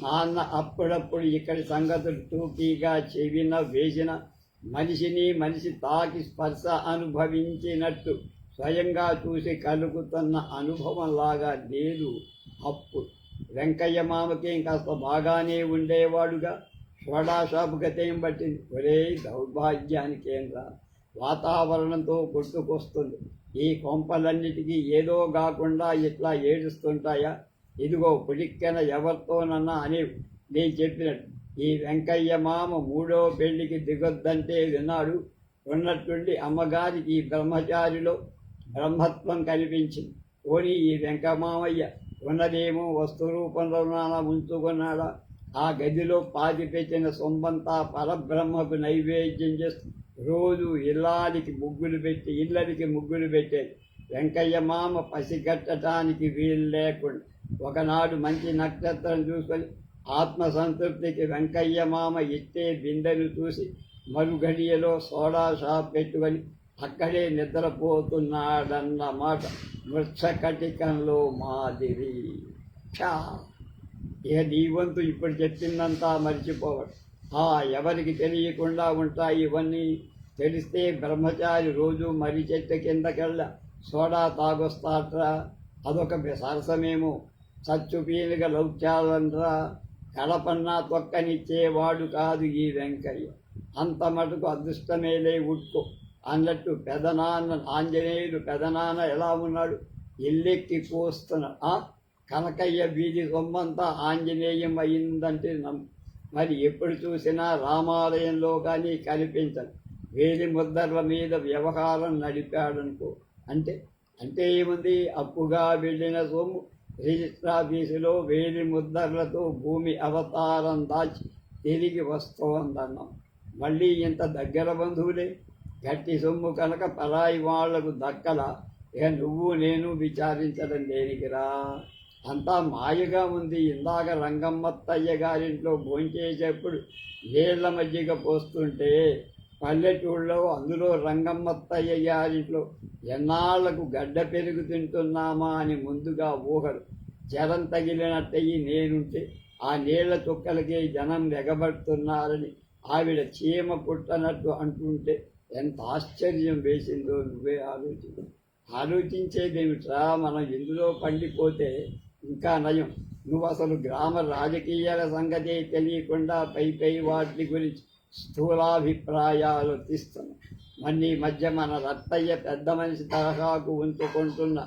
నాన్న అప్పుడప్పుడు ఇక్కడి సంగతులు టూకీగా చెవిన వేసిన మనిషి తాకి స్పర్శ అనుభవించినట్టు స్వయంగా చూసి కలుగుతున్న అనుభవంలాగా లేదు. అప్పుడు వెంకయ్య మామకి కాస్త బాగానే ఉండేవాడుగా. సోడా షాపు గతేం పట్టింది. ఒరే దౌర్భాగ్యానికేంరా, వాతావరణంతో కొట్టుకొస్తుంది. ఈ కొంపలన్నిటికీ ఏదో కాకుండా ఇట్లా ఏడుస్తుంటాయా? ఇదిగో పుడిక్కెన ఎవరితోనన్నా అనేవి. నేను చెప్పినట్టు ఈ వెంకయ్య మామ 3వ పెళ్లికి దిగొద్దంటే విన్నాడు. ఉన్నట్టుండి అమ్మగారికి ఈ బ్రహ్మచారిలో బ్రహ్మత్వం కనిపించింది. పోనీ ఈ వెంకమామయ్య ఉన్నదేమో వస్తు రూపంలో ఉంచుకున్నాడా? ఆ గదిలో పాతిపెట్టిన సొంబంతా పరబ్రహ్మకు నైవేద్యం చేస్తూ రోజు ఇళ్ళకి ముగ్గులు పెట్టేది. వెంకయ్య మామ పసిగట్టడానికి వీలు లేకుండా ఒకనాడు మంచి నక్షత్రం చూసుకొని ఆత్మసంతృప్తికి వెంకయ్య మామ ఇట్టే బిందెను చూసి మరుగడియలో సోడా షాప్ పెట్టుకొని అక్కడే నిద్రపోతున్నాడన్నమాట. వృక్షకటికంలో మాదిరి. ఇక నీ వంతు ఇప్పుడు చెప్పిందంతా మర్చిపోవడం. ఎవరికి తెలియకుండా ఉంటాయి ఇవన్నీ. తెలిస్తే బ్రహ్మచారి రోజు మర్రి చెట్టు కిందకెళ్ళ సోడా తాగొస్తాట్రా, అదొక సరసమేమో. చచ్చు పీనుగ లౌక్యాలంట్రా, కడపన్నా తొక్కనిచ్చేవాడు కాదు ఈ వెంకయ్య. అంత మటుకు అదృష్టమేలే ఉట్కో అన్నట్టు పెదనాన్న ఆంజనేయుడు పెదనాన్న ఎలా ఉన్నాడు? ఇల్లెక్కి పోస్తున్నాడు. కనకయ్య వీధి సొమ్మంతా ఆంజనేయం అయిందంటే మరి ఎప్పుడు చూసినా రామాలయంలో కానీ కనిపించదు. వేలి ముద్దర్ల మీద వ్యవహారం నడిపాడనుకో. అంటే అంటే ఏముంది? అప్పుగా వెళ్ళిన సొమ్ము రిజిస్టర్ ఆఫీసులో వేలి ముద్దర్లతో భూమి అవతారం దాచి తిరిగి వస్తోందన్నాం. మళ్ళీ ఇంత దగ్గర బంధువులే. గట్టి సొమ్ము కనుక పరాయి వాళ్లకు దక్కల. ఇక నువ్వు నేను విచారించడం దేనికిరా? అంతా మాయగా ఉంది. ఇందాక రంగమ్మత్తయ్య గారింట్లో భోంచేసేప్పుడు నీళ్ల మజ్జిగ పోస్తుంటే పల్లెటూళ్ళలో, అందులో రంగమ్మత్తయ్య గారింట్లో ఎన్నాళ్లకు గడ్డ పెరుగు తింటున్నామా అని ముందుగా ఊహలు. జరం తగిలినట్టయి నేనుంటే ఆ నీళ్ల చుక్కలకే జనం ఎగబడుతున్నారని ఆవిడ చీమ పుట్టనట్టు అంటుంటే ఎంత ఆశ్చర్యం వేసిందో నువ్వే ఆలోచించేదేమిట్రా? మనం ఇందులో పండిపోతే ఇంకా నయం. నువ్వు అసలు గ్రామ రాజకీయాల సంగతే తెలియకుండా పై వాటి గురించి స్థూలాభిప్రాయాలు తీస్తున్నావు. మళ్ళీ మధ్య మన రత్తయ్య పెద్ద మనిషి తరహాకు ఉంచుకుంటున్న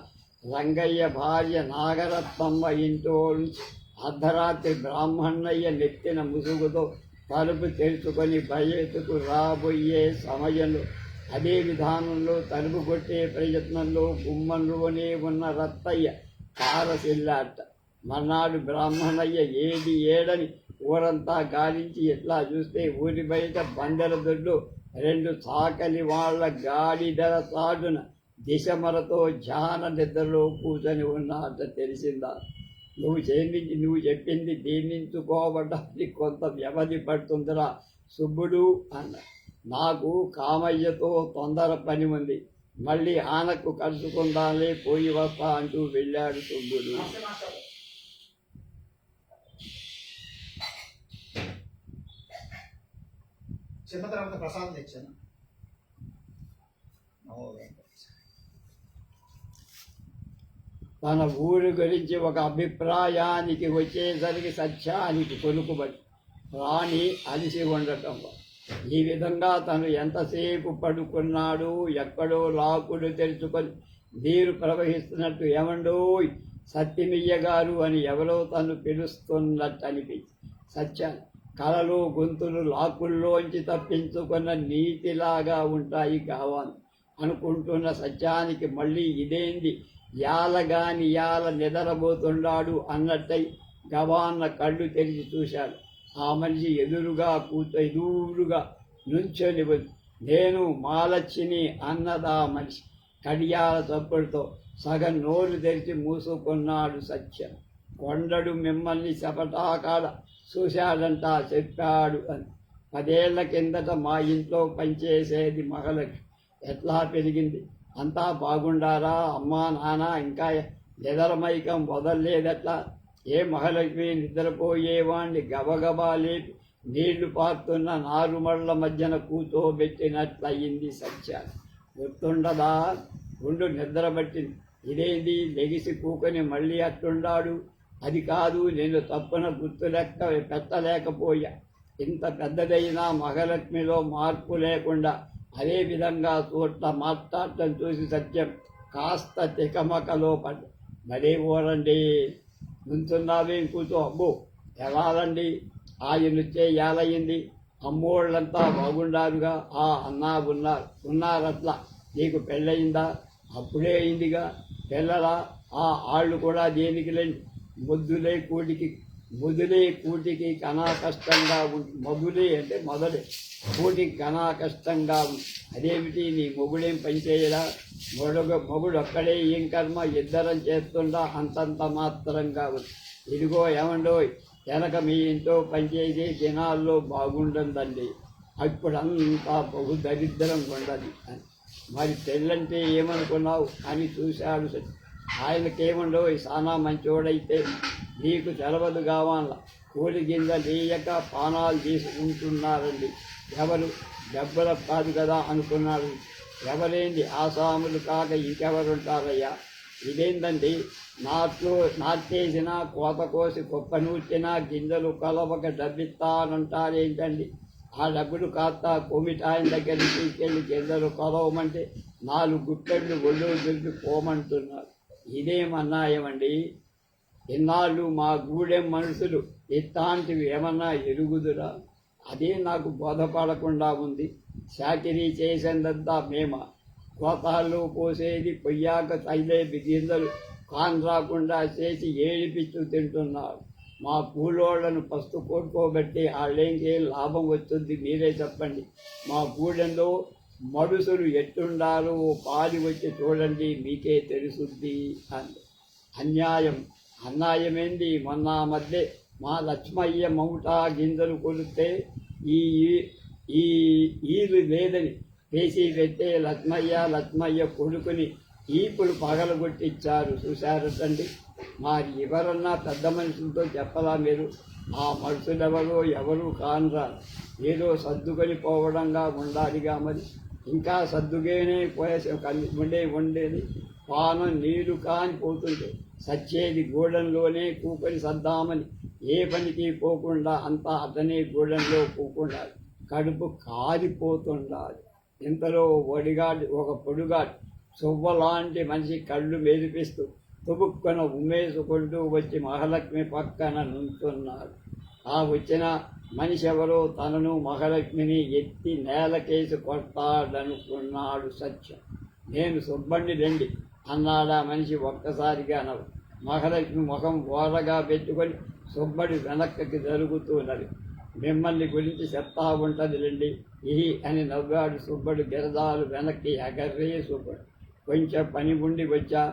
రంగయ్య భార్య నాగరత్నమ్మ ఇంట్లో నుంచి అర్ధరాత్రి బ్రాహ్మణయ్య నెత్తిన ముసుగుతో తలుపు తెరుచుకొని బయటకు రాబోయే సమయంలో అదే విధానంలో తలుపు కొట్టే ప్రయత్నంలో గుమ్మంలోనే ఉన్న రత్తయ్య కారసిల్లాట. మర్నాడు బ్రాహ్మణయ్య ఏడని ఊరంతా గాలించి ఎట్లా చూస్తే ఊరి బయట బందెల దొడ్లు 2 చాకలి వాళ్ల గాడిదల సాటున దిశమరతో ధ్యాన నిద్రలో కూర్చొని ఉన్నట్ట తెలిసిందా? నువ్వు చెప్పింది దీన్నించుకోవడానికి కొంత వ్యవధి పడుతుందిరా సుబ్బుడు అన్న. నాకు కామయ్యతో తొందర పని ఉంది, మళ్ళీ ఆనకు కలుసుకుందాలే, పోయి వస్తా అంటూ వెళ్ళాడు సుబ్బుడు. చిన్న తర్వాత ప్రసాదం తెచ్చాను. తన ఊరి గురించి ఒక అభిప్రాయానికి వచ్చేసరికి సత్యానికి కొనుక్కుబడి రాణి అలిసి ఉండటం. ఈ విధంగా తను ఎంతసేపు పడుకున్నాడు. ఎక్కడో లాకుడు తెరుచుకొని నీరు ప్రవహిస్తున్నట్టు ఏమండో సత్యమయ్య గారు అని ఎవరో తను పిలుస్తున్నట్టు అనిపించి సత్య కళలు గొంతులు లాకుల్లోంచి తప్పించుకున్న నీతిలాగా ఉంటాయి కావాలి అనుకుంటున్న సత్యానికి మళ్ళీ ఇదేంది యాలగాని యాల నిద్రపోతున్నాడు అన్నట్టయి గవాన్న కళ్ళు తెరిచి చూశాడు. ఆ మనిషి ఎదురుగా నుంచొని నేను మాలచ్చిని అన్నదా మనిషి. కడియాల చప్పుడుతో సగం నోరు తెరిచి మూసుకున్నాడు సత్యం. కొండడు మిమ్మల్ని చపటాకాడ చూశాడంట, చెప్పాడు అని. 10 ఏళ్ల కిందట మా ఇంట్లో పనిచేసేది మహాలక్ష్మి. ఎట్లా పెరిగింది? అంతా బాగుండారా? అమ్మా నాన్న ఇంకా నిద్రమైకం వదలలేదట్లా? ఏ మహాలక్ష్మి నిద్రపోయేవాణ్ణి గబగబా లేపి నీళ్లు పారుతున్న నారుమళ్ల మధ్యన కూర్చోబెట్టినట్లయింది సత్య. గుర్తుండదా? గుండు నిద్రబట్టింది. ఇదేంది లెగిసి కూకొని మళ్ళీ అట్టుండాడు? అది కాదు, నేను తప్పున గుర్తు లెక్క పెట్టలేకపోయా. ఇంత పెద్దదైనా మహాలక్ష్మిలో మార్పు లేకుండా అదే విధంగా చోట్ల మాట్లాడటం చూసి సత్యం కాస్త తికమకలో పడ్డ. మరే ఊరండి నుంచున్నావేం కూర్చో. అబ్బో ఎలాలండి, ఆయనొచ్చే ఏలయ్యింది. అమ్మోళ్ళంతా బాగుండారుగా? అన్నా ఉన్నారట్లా. నీకు పెళ్ళయిందా? అప్పుడే అయిందిగా. పిల్లలా? ఆళ్ళు కూడా దేనికి లేండి. మొద్దులే కూటికి కనా కష్టంగా ఉంది. మొగులే అంటే మొదలే కూటికి కనా కష్టంగా ఉంది. అదేమిటి, నీ మొగుడేం పనిచేయడా? మొగుడు ఒక్కడే ఏం కర్మ, ఇద్దరం చేస్తుండా అంతంత మాత్రంగా ఉంది. ఇదిగో ఏమండో, వెనక మీ ఇంట్లో పనిచేసే దినాల్లో బాగుండండి, అప్పుడంతా బహు దరిద్రం ఉండదు అని. మరి పెళ్ళంటే ఏమనుకున్నావు అని చూశాడు. ఆయనకేముండో సానా మంచోడైతే నీకు తెలవదు కావాల కూలి గింజ లేయక పానాలు తీసుకుంటున్నారండి. ఎవరు డబ్బుల కాదు కదా అనుకున్నారు. ఎవరేంటి ఆసాములు కాక ఇంకెవరుంటారయ్యా? ఇదేంటండి, నాటేసిన కోత కోసి కుప్ప నూర్చిన గింజలు కలవక డబ్బిస్తానంటారేంటండి? ఆ డబ్బులు కాస్త కొమిటాయన దగ్గర తీసుకెళ్ళి గింజలు కొలవమంటే 4 గుప్పెళ్ళు ఒళ్ళు దొరికి పోమంటున్నారు. ఇదేమన్నాయమండి? ఇన్నాళ్ళు మా గూడెం మనుషులు ఇట్లాంటివి ఏమన్నా ఎరుగుదురా? అదే నాకు బోధపడకుండా ఉంది. చాకిరీ చేసేందంతా మేమ, కోతాల్లో పోసేది పొయ్యాక తగిలే గింజలు కాన్ రాకుండా చేసి ఏడిపిస్తూ తింటున్నారు. మా కూలోళ్లను పస్తు కొట్టుకోబట్టి వాళ్ళేంకే లాభం వస్తుంది మీరే చెప్పండి. మా గూడెంలో మడుసులు ఎట్టుండాలో పాలి వచ్చి చూడండి, మీకే తెలుసుద్ది అంది. అన్యాయమేంది? మొన్న మధ్య మా లక్ష్మయ్య మౌటా గింజలు కొలిస్తే ఈ ఈలు లేదని వేసి పెట్టే లక్ష్మయ్య కొడుకుని ఈపులు పగలగొట్టించారు చూశారటండి. మరి ఎవరన్నా పెద్ద మనుషులతో చెప్పలా మీరు? ఆ మనుషులెవరో ఎవరు కానరా, ఏదో సర్దుకొని పోవడంగా ఉండాలిగా. మరి ఇంకా సర్దుగానే ఉండేది. పానం నీరు కాని పోతుంటే సచ్చేది గూడెంలోనే కూకొని సర్దామని ఏ పనికి పోకుండా అంతా అతనే గూడెంలో కూకుండాలి. కడుపు కాలిపోతుండాలి. ఇంతలో ఒక పొడుగాడు సువ్వలాంటి మనిషి కళ్ళు మెరిపిస్తూ తుబుక్కున ఉమ్మేసుకుంటూ వచ్చి మహాలక్ష్మి పక్కన నుంచున్నాడు. ఆ వచ్చిన మనిషి ఎవరో తనను మహాలక్ష్మిని ఎత్తి నేలకేసి కొడతాడనుకున్నాడు సత్యం. నేను సుబ్బండి రండి అన్నాడా మనిషి ఒక్కసారిగా నవ్వు. మహాలక్ష్మి ముఖం ఓరగా పెట్టుకొని సుబ్బడి వెనక్కి జరుగుతున్నది. మిమ్మల్ని గురించి చెప్తా ఉంటుంది రండి ఇహి అని నవ్వాడు సుబ్బడు. గిరదాలు వెనక్కి ఎగర్రే సుబ్బడు. కొంచెం పని ఉండి వచ్చా,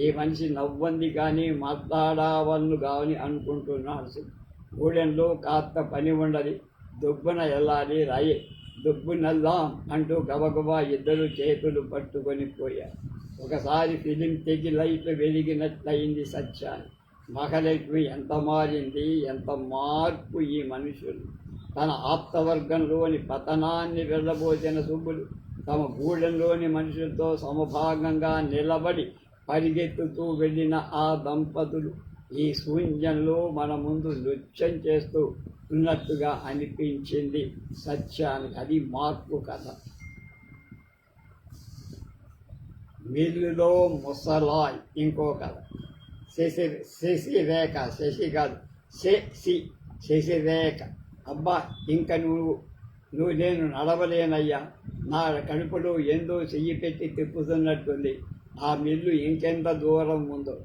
ఈ మనిషి నవ్వంది కానీ మాట్లాడావన్ను కాని అనుకుంటున్నాడు. గూడెంలో కాస్త పని ఉండదు, దుబ్బున వెళ్ళాలి రాయే, దుబ్బునెల్లాం అంటూ గబగబా ఇద్దరు చేతులు పట్టుకొని పోయారు. ఒకసారి ఫిలిం తెగి లైట్లు వెలిగినట్లయింది సత్యాన్ని. మహాలక్ష్మి ఎంత మారింది, ఎంత మార్పు ఈ మనుషులు! తన ఆప్తవర్గంలోని పతనాన్ని వెళ్ళబోసిన సుబ్బులు తమ గూడెంలోని మనుషులతో సమభాగంగా నిలబడి పరిగెత్తుతూ వెళ్ళిన ఆ దంపతులు ఈ శూన్యంలో మన ముందు నృత్యం చేస్తూ ఉన్నట్టుగా అనిపించింది సత్యానికి. అది మార్పు కథ. మిల్లులో ముసలాయ్ ఇంకో కథ. శశిరేఖ, శశి కాదు శశిరేఖ. అబ్బా, ఇంక నువ్వు నేను నడవలేనయ్యా, నా కడుపులో ఏందో చెయ్యి పెట్టి తిప్పుతున్నట్టుంది. ఆ మిల్లు ఇంకెంత దూరం ఉందో.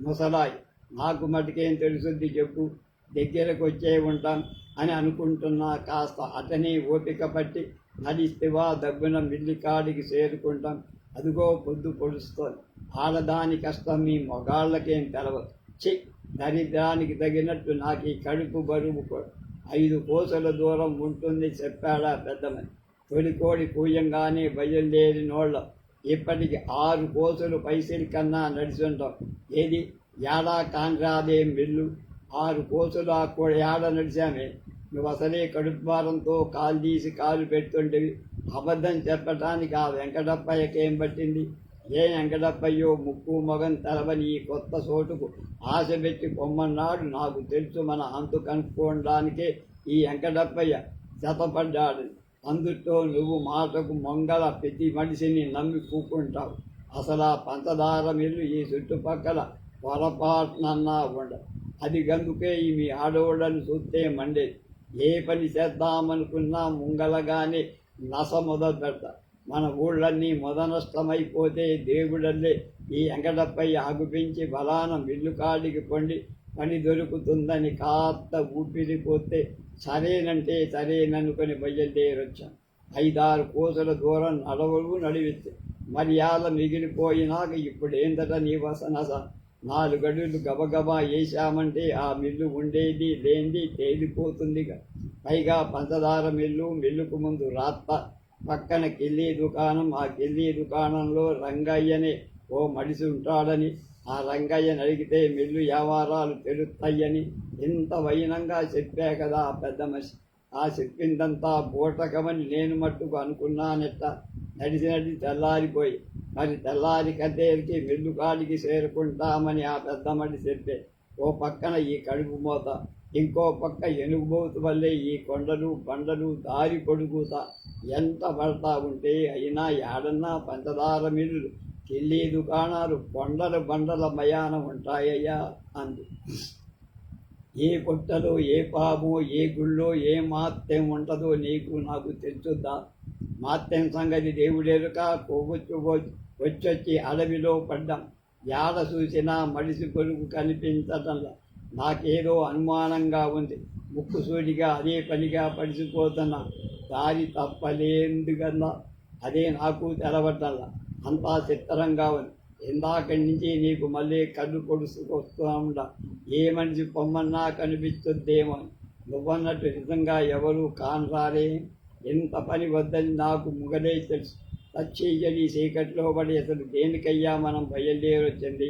ముసలాయ్, నాకు మటుకేం తెలుసుద్ది చెప్పు, దగ్గరకు వచ్చే ఉంటాం అని అనుకుంటున్నా. కాస్త అతని ఓపిక పట్టి నడిస్తేవా దబ్బున మిల్లి కాడికి చేరుకుంటాం. అదిగో పొద్దు పొడుస్తోంది. ఆడదాని కష్టం మీ మొగాళ్ళకేం తెలవదు. దరిద్రానికి తగినట్టు నాకు ఈ కడుపు బరువు 5 కోసల దూరం ఉంటుంది చెప్పాడా పెద్దమని. తొలికోడి కూయంగానే బయలుదేరినోళ్ళ ఇప్పటికి 6 కోసలు పైసలు కన్నా నడిచుంటాం. ఏది ఏడా కాండ్రాదేం మిల్లు? 6 కోసలు ఆ కూడా ఏడ నడిచామే. నువ్వు అసలే కడుపు భారంతో కాలు తీసి కాలు పెడుతుండేవి. అబద్ధం చెప్పటానికి ఆ వెంకటప్పయ్యకేం పట్టింది? ఏ వెంకటప్పయ్యో ముక్కు మొగం తెలవని ఈ కొత్త చోటుకు ఆశ పెట్టి పొమ్మన్నాడు. నాకు తెలుసు, మన అంతు కనుక్కోవడానికే ఈ వెంకటప్పయ్య జతపడ్డాడు. అందుతో నువ్వు మాటకు మొంగల ప్రతి మనిషిని నమ్మి కూకుంటావు. అసలు ఆ పంచదార మిల్లు ఈ చుట్టుపక్కల పొరపాటునన్నా ఉండదు. అది గందుకే ఈ మీ ఆడోళ్ళని చూస్తే మండేది. ఏ పని చేద్దామనుకున్నా ముంగలగానే నస మొదలు పెడతా. మన ఊళ్ళన్నీ మొదనష్టమైపోతే దేవుడల్లే ఈ వెంకటప్పయ్య ఆగుపించి బలాన మిల్లు కాడికి పొండి పని దొరుకుతుందని కాస్త ఊపిరిపోతే సరేనంటే సరేననుకొని బయలుదేరొచ్చాం. 5-6 కోసల దూరం నడివిస్తే మర్యాద మిగిలిపోయినాక ఇప్పుడు ఏంటట నీ వసనస? 4 అడుగులు గబగబా వేసామంటే ఆ మిల్లు ఉండేది లేనిది తేలిపోతుందిగా. పైగా పంచదార మిల్లుకు ముందు రాత్త పక్కన కిల్లీ దుకాణం. ఆ కిల్లీ దుకాణంలో రంగయ్యనే ఓ మడిసి ఉంటాడని ఆ రంగయ్యని అడిగితే మిల్లు వ్యవహారాలు తెలుస్తాయని ఇంత వైనంగా చెప్పే కదా ఆ పెద్ద మనిషి. ఆ చెప్పిందంతా బూటకమని నేను మట్టుకు అనుకున్నానెట్ట. నడిచి తెల్లారిపోయి మరి తెల్లారి కట్టేరికి మిల్లు కాడికి చేరుకుంటామని ఆ పెద్ద మనిషి చెప్పే. ఓ పక్కన ఈ కడుపు మోత, ఇంకో పక్క ఎనుగుబోతు వల్లే ఈ కొండలు బండలు దారి పొడుగుతా ఎంత పడతా ఉంటే అయినా ఏడన్నా పంచదార మిల్లులు, కిల్లీ దుకాణాలు, కొండలు బండల మయానం ఉంటాయ్యా అంది. ఏ పుట్టలో ఏ పాము, ఏ గుళ్ళో ఏ మాత్యం ఉంటుందో నీకు నాకు తెలుసుద్దా? మాత్యం సంగతి దేవుడెరుక. కొవ్వొచ్చు వచ్చొచ్చి అడవిలో పడ్డాం. ఏడ చూసినా మడిసి పొరుగు కనిపించటంలా. నాకేదో అనుమానంగా ఉంది. ముక్కు సూటిగా అదే పనిగా పడిసిపోతున్నా. దారి తప్పలేందుకన్నా అదే నాకు తెలవటల్లా. అంతా చిత్తరంగా ఉంది. ఇందాకటి నుంచి నీకు మళ్ళీ కళ్ళు పొడుచుకొస్తూ ఉండా. ఏ మనిషి పొమ్మన్నా కనిపిస్తుందేమో. నువ్వన్నట్టు నిజంగా ఎవరూ కానరాలే. ఎంత పని వద్దని నాకు ముగలే తెలుసు. తచ్చేయని చీకట్లో పడి అసలు దేనికయ్యా మనం బయలుదేరొచ్చింది?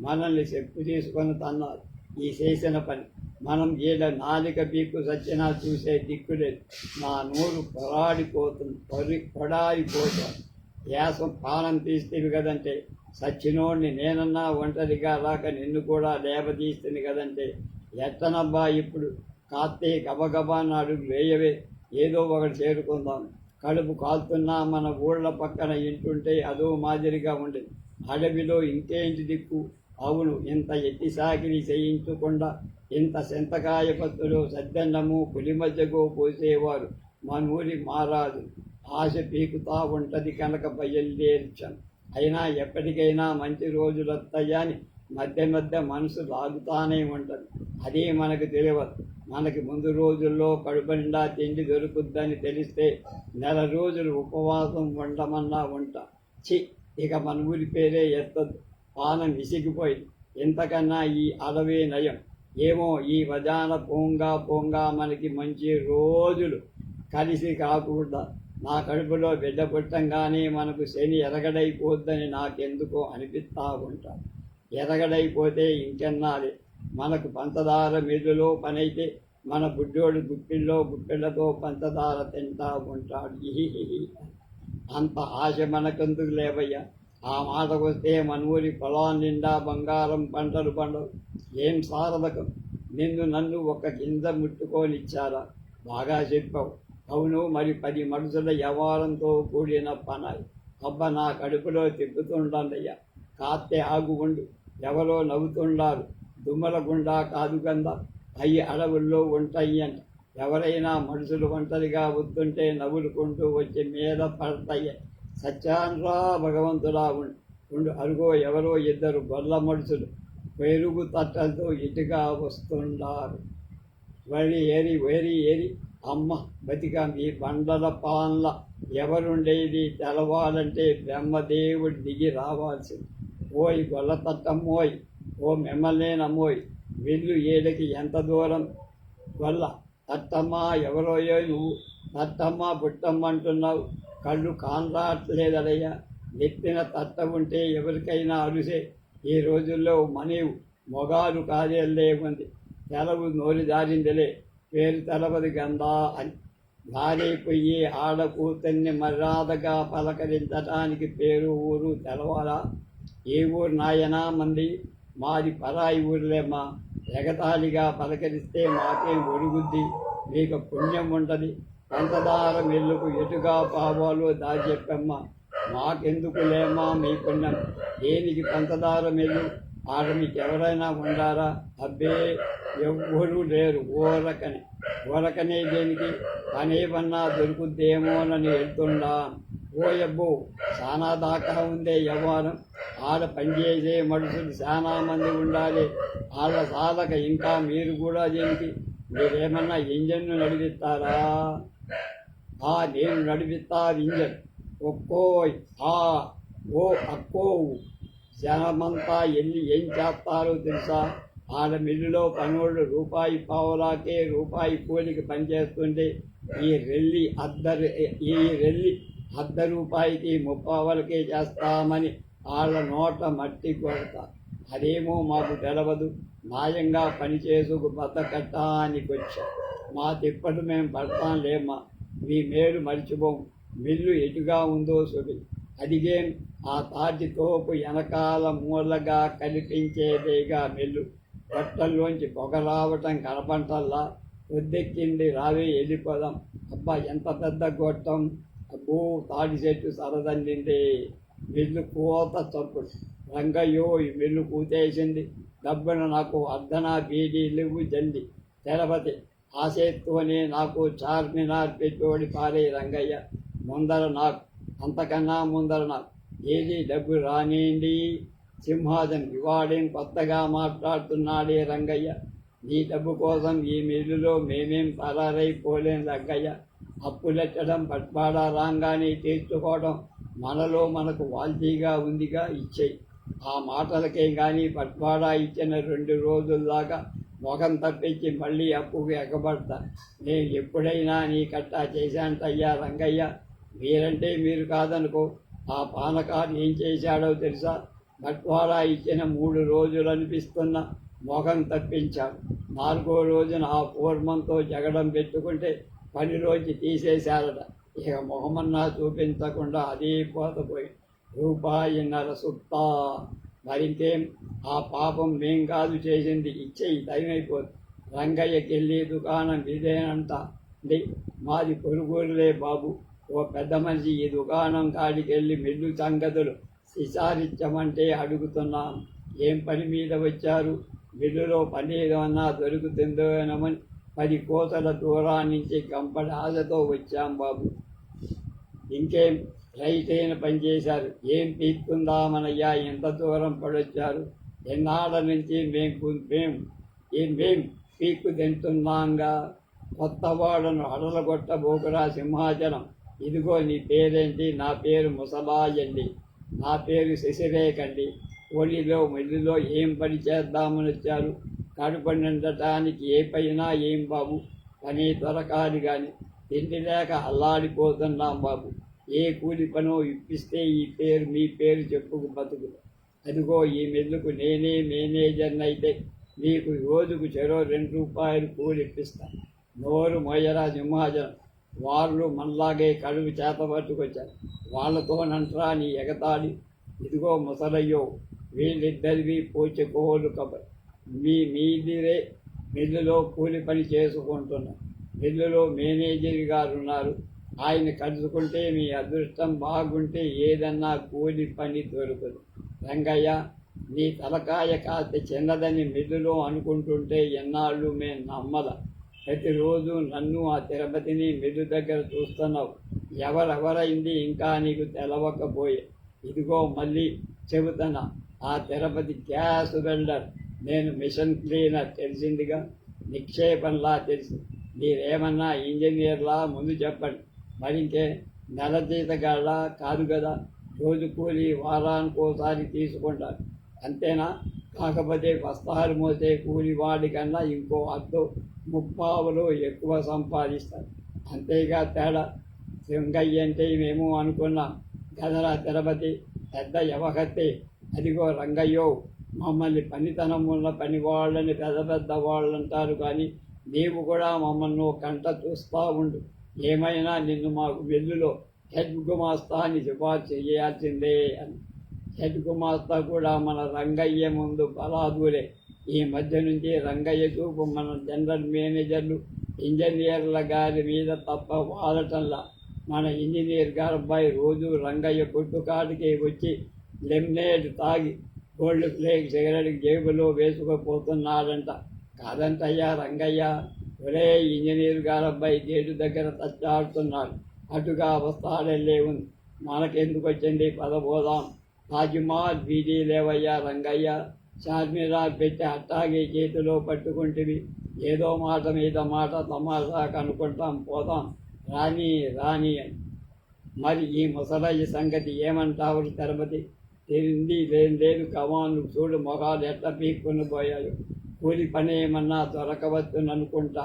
మనల్ని చెప్పు తీసుకొని తన్నారు ఈ చేసిన పని. మనం ఈడ నాలిక పీక్కు సచ్చినా చూసే దిక్కులేదు. నా నోరు పొడారిపోతుంది. యాసం ప్రాణం తీస్తుంది కదంటే సచ్చినోడిని నేనన్నా ఒంటరిగా రాక నిన్ను కూడా లేపతీస్తుంది కదంటే ఎట్టనబ్బా ఇప్పుడు? కాస్తే గబగబా అడుగు వేయవే, ఏదో ఒకటి చేరుకుందాం. కడుపు కాలుతున్నా మన ఊళ్ళ పక్కన ఇంటుంటే అదో మాదిరిగా ఉండేది. అడవిలో ఇంకేంటి దిక్కు? అవును, ఇంత ఎట్టి సాకిరి చేయించకుండా ఇంత సెంతకాయ పత్తులు సద్దన్నము పులిమజ్జగో పోసేవారు మన ఊరి మారాదు. ఆశ పీకుతా ఉంటది కనుక బయలుదేర్చాను. అయినా ఎప్పటికైనా మంచి రోజులు వస్తాయని మధ్య మధ్య మనసు లాగుతానే ఉంటుంది. అదే మనకు తెలియదు. మనకి ముందు రోజుల్లో కడుపు నిండా తిండి దొరుకుద్దని తెలిస్తే నెల రోజులు ఉపవాసం ఉండమన్నా ఉంటా. ఇక మన ఊరి పేరే ఎత్తదు. పానం విసిగిపోయింది. ఇంతకన్నా ఈ అడవే నయం. ఏమో ఈ వజాన పోంగా మనకి మంచి రోజులు కలిసి కాకుండా నా కడుపులో బిడ్డ పుట్టంగానే మనకు శని ఎరగడైపోద్దని నాకెందుకో అనిపిస్తూ ఉంటాను. ఎరగడైపోతే ఇంకెన్నాలి. మనకు పంచదార మిల్లులో పనైతే మన బుడ్డోడు గుప్పిళ్ళతో పంచదార తింటా ఉంటాడు. అంత ఆశ మనకెందుకు లేవయ్యా? ఆ మాటకు వస్తే మన ఊరి పొలం నిండా బంగారం పంటలు పండవు. ఏం సారథకం! నన్ను ఒక గింజ ముట్టుకోనిచ్చారా? బాగా చెప్పావు. అవును, మరి 10 మనుషుల వ్యవహారంతో కూడిన పనాయి. అబ్బ నా కడుపులో తిప్పుతుండయ్యా. కాస్తే ఆగు ఉండు. ఎవరో నవ్వుతుండారు. దుమ్మల గుండా కాదు గందా, అవి అడవుల్లో ఉంటాయంట. ఎవరైనా మనుషులు ఒంటరిగా వస్తుంటే నవ్వులుకుంటూ వచ్చి మీద పడతాయి. సత్యాన్రా భగవంతుడా ఉండు. అరుగో ఎవరో 2 గొల్ల మనుషులు పెరుగు తట్టలతో ఇటుగా వస్తుండారు. వేరి అమ్మ బతిక మీ బండల పాన్ల ఎవరుండేది తెలవాలంటే బ్రహ్మదేవుడు దిగి రావాల్సింది. ఓయ్ గొల్ల తట్టమ్మోయ్, ఓ మిమ్మల్నేనమ్మోయ్, వెళ్ళు ఏడకి ఎంత దూరం? గొల్ల తట్టమ్మ ఎవరోయో నువ్వు? తట్టమ్మ బుట్టమ్మ అంటున్నావు. కళ్ళు కానరాట్లేదయ్యా. నెత్తిన తట్ట ఉంటే ఎవరికైనా అరుసే. ఈ రోజుల్లో మనీవు మొగాలు కార్యాలే ఉంది. తెలవు నోరు జారిందిలే, పేరు తెలవది గందా అని. భార్య పొయ్యి ఆడ కూతుర్ని మర్యాదగా పలకరించటానికి పేరు ఊరు తెలవాలా? ఏ ఊరు నాయనా మంది? మాది పరాయి ఊర్లేమ్మా. ఎగతాళిగా పలకరిస్తే మాకేం ఒరుగుద్ది? మీకు పుణ్యం ఉంటుంది. పంచదార మిల్లుకు ఎటుగా పావాలో దారి చెప్పమ్మా. మాకెందుకు లేమ్మా మీ పుణ్యం. దేనికి పంచదార మిల్లు? ఆడ మీకు ఎవరైనా ఉండారా? అబ్బే ఎవ్వరూ లేరు. ఊరకనే దేనికి? పనేమన్నా దొరుకుద్దేమోనని వెళ్తుండా. ఓయబ్బో, చాలా దాకా ఉందే వ్యవహారం. ఆడ పనిచేసే మనుషులు చాలా మంది ఉండాలి. వాళ్ళ సాధక ఇంకా మీరు కూడా దేనికి? మీరేమన్నా ఇంజన్ను నడిపిస్తారా? నేను నడిపిస్తా ఇంజన్. ఒక్కోయ్ ఓ అక్కో, జనమంతా వెళ్ళి ఏం చేస్తారో తెలుసా? ఆడ మిల్లులో పనోళ్ళు రూపాయి పావులాకే రూపాయి కూలికి పనిచేస్తుంటే ఈ రెల్లి అర్ధ రూపాయికి 30 చేస్తామని వాళ్ళ నోట మట్టి కొడతా. అదేమో మాకు తెలవదు. న్యాయంగా పనిచేసుకు బతకటానికొచ్చా. మా తిప్పలు మేము పడతాంలేమ్మా. మీ మేలు మర్చిపోం. మిల్లు ఎటుగా ఉందో చూపి. అదిగేం ఆ తాటి తోపు వెనకాల మూలగా కనిపించేదేగా మిల్లు. బట్టల్లోంచి పొగ రావటం కనపంటల్లా. పొద్దెక్కింది, రావే వెళ్ళిపోదాం. అబ్బా ఎంత పెద్ద గొట్టం. అబ్బో తాడి చెట్టు సరదల్లింది. మిల్లు కోత చప్పుడు. రంగయ్యో ఈ మిల్లు కూతేసింది. డబ్బున నాకు అర్ధనా బీడీలు జల్ది. తెరపతి ఆ చేత్తోనే నాకు చార్మినార్ పెట్టుబడి పారే రంగయ్య. ముందర నాకు, అంతకన్నా ముందర నాకు. ఏది డబ్బు రానిండి. సింహాసనం ఇవాడేం కొత్తగా మాట్లాడుతున్నాడే రంగయ్య. నీ డబ్బు కోసం ఈ మిల్లులో మేమేం పరారైపోలేం రంగయ్య. అప్పులెట్టడం, పట్వాడా రాగానే తీర్చుకోవడం మనలో మనకు వాల్తీగా ఉందిగా. ఇచ్చేయి. ఆ మాటలకే కానీ పట్వాడా ఇచ్చిన 2 రోజుల్లాగా మొఖం తప్పించి మళ్ళీ అప్పుకు ఎగబడతా. నేను ఎప్పుడైనా నీ కట్టా చేశాంటయ్యా రంగయ్య. మీరంటే మీరు కాదనుకో. ఆ పానకారు ఏం చేశాడో తెలుసా? బట్వాడా ఇచ్చిన 3 రోజులు అనిపిస్తున్న మొఖం తప్పించాడు. 4వ రోజున ఆ పూర్మంతో జగడం పెట్టుకుంటే పనిలోంచి తీసేశారట. ఇక మొహమన్నా చూపించకుండా అదే పోతపోయి రూపాయిన్నర సుత్తా. మరింకేం, ఆ పాపం మేం కాదు చేసింది. ఇచ్చేయి, టైం అయిపోతుంది. రంగయ్యకెళ్ళి దుకాణం ఇదేనంట. మాది పొరుగురులే బాబు. ఓ పెద్ద మనిషి ఈ దుకాణం కాడికెళ్ళి మిల్లు సంగతులు విచారించమంటే అడుగుతున్నాం. ఏం పని మీద వచ్చారు? మిల్లులో పని ఏదన్నా దొరుకుతుందోనమని 10 కోతల దూరాన్నించి గంపడి ఆశతో వచ్చాం బాబు. ఇంకేం రైతైన పనిచేశారు. ఏం పీక్కుందామనయ్యా ఎంత దూరం పడొచ్చారు? ఎన్నాళ్ళ నుంచి మేం పీక్కు తింటున్నాంగా. కొత్తవాడను అడలగొట్టబోకురా సింహాచలం. ఇదిగో నీ పేరేంటి? నా పేరు ముసలాయండి. నా పేరు శశిరేఖండి. ఒలిలో మిల్లులో ఏం పని చేద్దామని వచ్చారు? కడుపు నిండటానికి ఏ పైనా ఏం బాబు? పని దొరకాలి కానీ తిండి లేక అల్లాడిపోతున్నాం బాబు. ఏ కూలి పనో ఇప్పిస్తే మీ పేరు చెప్పుకు బతుకు. అదిగో ఈ మిల్లుకు నేనే మేనేజర్ని అయితే మీకు రోజుకు చెరో 2 రూపాయలు కూలి ఇప్పిస్తాను. నోరు మొయ్యరా సింహాచలం. వాళ్ళు మనలాగే కడుపు చేత పట్టుకొచ్చారు. వాళ్ళతోనంటరా నీ ఎగతాళి. ఇదిగో ముసలయ్యో, వీళ్ళిద్దరివి పోచెకోలు కబర్. మీదిరే మిల్లులో కూలి పని చేసుకుంటున్నారు. మిల్లులో మేనేజర్ గారు ఉన్నారు. ఆయన కలుసుకుంటే మీ అదృష్టం బాగుంటే ఏదన్నా కూలి పని దొరకదు. రంగయ్య, నీ తలకాయ కాస్త చిన్నదని మిల్లులో అనుకుంటుంటే ఎన్నాళ్ళు మేము నమ్మల. ప్రతిరోజు నన్ను ఆ తిరుపతిని మిల్లు దగ్గర చూస్తున్నావు. ఎవరెవరైంది ఇంకా నీకు తెలవకపోయే. ఇదిగో మళ్ళీ చెబుతున్నా, ఆ తిరుపతి గ్యాస్ వెల్డర్. నేను మిషన్ క్లీనర్ తెలిసిందిగా. నిక్షేపంలా తెలుసు. మీరేమన్నా ఇంజనీర్లా ముందు చెప్పండి. మరింకే నెల జీతగాళ్ళ కాదు కదా. రోజు కూలి వారానికోసారి తీసుకుంటారు అంతేనా? కాకపోతే బస్తాలు మోసే కూలి వాడి కన్నా ఇంకో 10-30 ఎక్కువ సంపాదిస్తారు. అంతేగా తేడా. సింగయ్య అంటే మేము అనుకున్నాం గదరా తిరుపతి పెద్ద యవహత్తే. అదిగో రంగయ్యో, మమ్మల్ని పనితనం ఉన్న పని వాళ్ళని పెద్ద వాళ్ళు అంటారు కానీ నీవు కూడా మమ్మల్ని కంట చూస్తూ ఉండు. ఏమైనా నిన్ను మాకు వెల్లులో హెడ్ గుమాస్తా అని సిఫార్సు చేయాల్సిందే అని. హెడ్ గుమాస్తా కూడా మన రంగయ్య ముందు బలాదూరే. ఈ మధ్య నుంచి రంగయ్య చూపు మన జనరల్ మేనేజర్లు ఇంజనీర్ల గారి మీద తప్ప వాడటంలా. మన ఇంజనీర్ గారి అబ్బాయి రోజు రంగయ్య కొట్టుకాడికి వచ్చి లెమినేడ్ తాగి గోల్డ్ ఫ్లేక్ సిగరెట్ జేబులో వేసుకుపోతున్నాడంట. కాదంటయ్యా రంగయ్య. ఒరే ఇంజనీర్ గారి అబ్బాయి గేటు దగ్గర తచ్చాడుతున్నాడు. అటుగా వస్తాడెళ్ళే ఉంది. మనకెందుకు వచ్చింది? పదబోదాం. తాజ్మహల్ బీడీ లేవయ్యా రంగయ్య. చార్మినార్ పెట్టి అట్టాగే చేతిలో పట్టుకుంటేవి. ఏదో మాట మీద మాట తమాషాకు అనుకుంటాం, పోతాం. రాని అని. మరి ఈ ముసలయ్య సంగతి ఏమంటావు తిరుపతి? తిండి లేదు కమాను చూడు మొగాలు ఎట్లా పీక్కుని పోయాడు. కూలి పని ఏమన్నా దొరకవచ్చుననుకుంటా.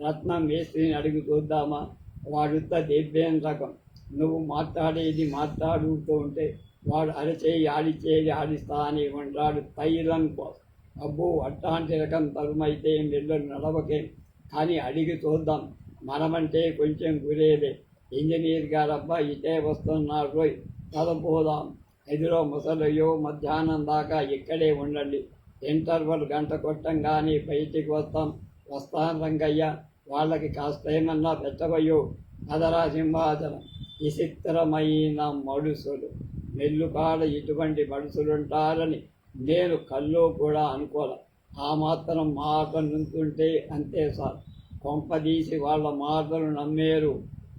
రత్నం మేస్త్రిని అడిగి చూద్దామా? వాడుతా దివ్యం రకం. నువ్వు మాట్లాడేది మాట్లాడుతూ ఉంటే వాడు అరచేయి ఆడిచేది ఆడిస్తా అని ఉంటాడు తైలం కోసం. అబ్బో అట్లాంటి రకం తరుమైతే మిల్లు నడవకే, కానీ అడిగి చూద్దాం. మనమంటే కొంచెం గురేదే. ఇంజనీర్ గారబ్బా ఇటే వస్తున్నాడు రోయ్, చదపోదాం. ఎదురో ముసలయ్యో మధ్యాహ్నం దాకా ఇక్కడే ఉండండి, ఇంటర్వల్ గంట కొట్టంగానే బయటికి వస్తాను రంగయ్య, వాళ్ళకి కాస్త ఏమన్నా పెట్టవయ్యో. కదరా సింహాచలం. విచిత్రమైన మడుసులు, మెల్లుకాడ ఇటువంటి మడుసులుంటారని నేను కల్లో కూడా అనుకోలే. ఆ మాత్రం మాట నుంచుంటే అంతే సార్. కొంపదీసి వాళ్ళ మాటలు నమ్మేరు.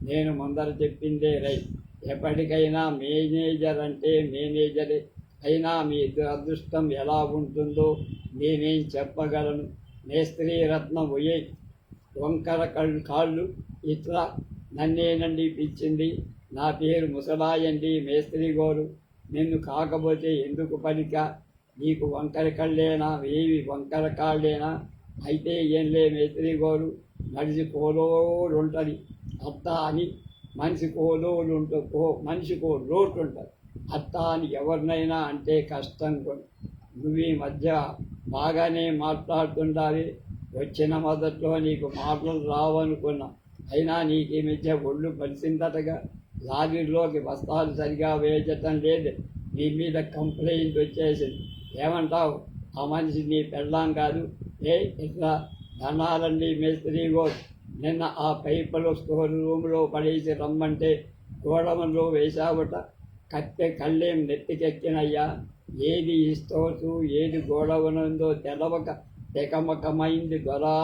నేను ముందర చెప్పిందే రైట్. ఎప్పటికైనా మేనేజర్ అంటే మేనేజరే. అయినా మీ అదృష్టం ఎలా ఉంటుందో నేనేం చెప్పగలను. మేస్త్రీ రత్నం పోయే వంకర కాళ్ళు ఇట్లా నన్నేనండి పిచ్చింది. నా పేరు ముసలాయండి మేస్త్రి గోరు. నిన్ను కాకపోతే ఎందుకు పలిక? నీకు వంకర కళ్ళేనా? ఏవి వంకర కాళ్ళేనా? అయితే ఏంలే మేస్త్రి గోరు, మనిషి కోలోడు ఉంటుంది అత్త అని. మనిషికో లోటు ఉంటుంది అత్త అని ఎవరినైనా అంటే కష్టం కూడా. నువ్వు ఈ మధ్య బాగానే మాట్లాడుతుండాలి. వచ్చిన మొదట్లో నీకు మాటలు రావనుకున్నా, అయినా నీకు ఈ మధ్య ఒళ్ళు పలిసిందటగా. లారీలోకి బస్తాలు సరిగా వేయటం లేదు, నీ మీద కంప్లైంట్ వచ్చేసింది. ఏమంటావు? ఆ మనిషి నీ పెళ్ళాం కాదు? ఇట్లా ధనాలండి మేస్త్రి గోరు. నిన్న ఆ పైపులు స్టోర్ రూమ్లో పడేసి రమ్మంటే గోడమలో వేశావట. కట్టె కళ్ళేం నెత్తికెక్కినయ్యా. ఏది ఇస్తోసు ఏది గోడవనుందో తెలవక తెకమకమైంది దొరా.